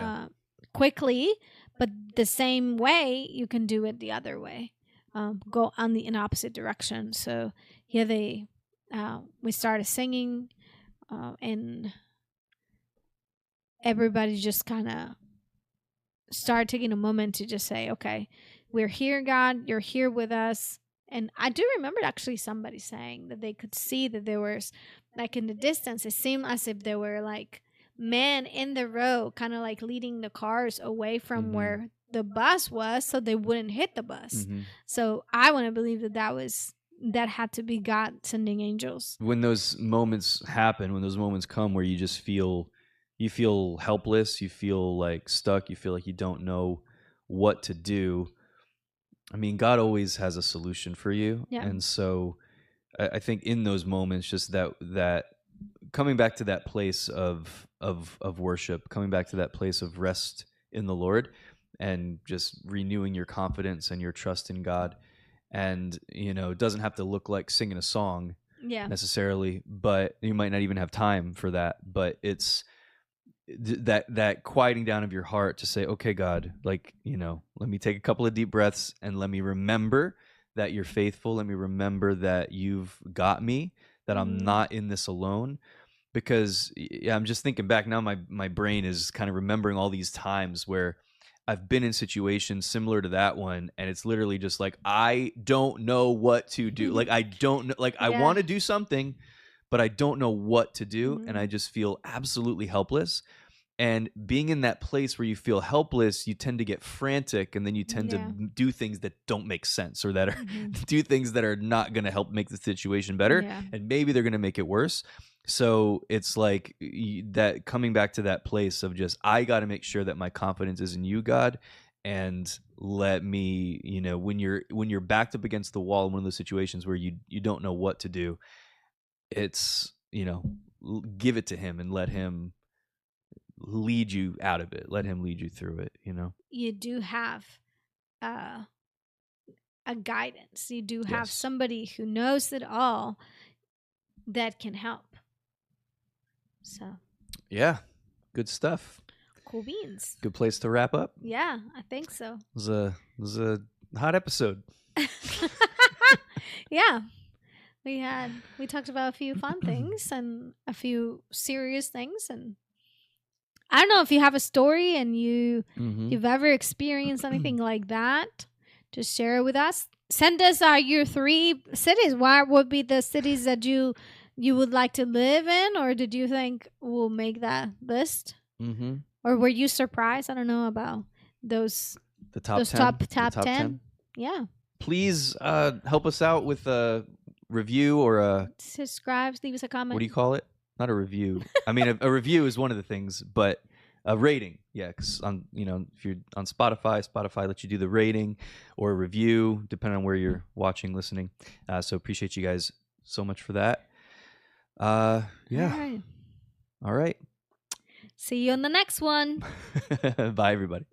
quickly, but the same way you can do it the other way, go in opposite direction. So we started singing, and everybody just kind of started taking a moment to just say, okay, we're here, God, you're here with us. And I do remember actually somebody saying that they could see that there was, like, in the distance, it seemed as if there were like men in the road kind of like leading the cars away from where the bus was so they wouldn't hit the bus. So I want to believe that had to be God sending angels. When those moments happen, when those moments come where you just feel helpless, you feel like stuck, you feel like you don't know what to do, I mean, God always has a solution for you. Yeah. And so I think in those moments, just that coming back to that place of worship, coming back to that place of rest in the Lord, and just renewing your confidence and your trust in God. And, it doesn't have to look like singing a song necessarily, but you might not even have time for that. But it's that quieting down of your heart to say, okay, God, like, let me take a couple of deep breaths and let me remember that you're faithful. Let me remember that you've got me, that I'm not in this alone. Because I'm just thinking back now, my brain is kind of remembering all these times where I've been in situations similar to that one, and it's literally just like, I don't know what to do. Like, I don't know, like, I want to do something, but I don't know what to do. And I just feel absolutely helpless. And being in that place where you feel helpless, you tend to get frantic, and then you tend to do things that don't make sense, or that are do things that are not going to help make the situation better. And maybe they're going to make it worse. So it's like that, coming back to that place of just, I got to make sure that my confidence is in you, God. And let me, when you're backed up against the wall in one of those situations where you don't know what to do, it's, give it to him and let him lead you out of it. Let him lead you through it. You do have a guidance. You do have somebody who knows it all that can help. So yeah, good stuff. Cool beans. Good place to wrap up. Yeah, I think so. It was a hot episode. Yeah. We talked about a few fun things and a few serious things, and I don't know if you have a story and you've ever experienced anything like that. Just share it with us. Send us your 3 cities. What would be the cities that you would like to live in, or did you think we'll make that list? Or were you surprised? I don't know about those. The top 10. 10. Yeah. Please help us out with a review or a subscribe. Leave us a comment. What do you call it? Not a review. I mean, a review is one of the things, but a rating. Yeah, because if you're on Spotify lets you do the rating or a review, depending on where you're watching, listening. So appreciate you guys so much for that. Yeah. All right. See you on the next one. Bye, everybody.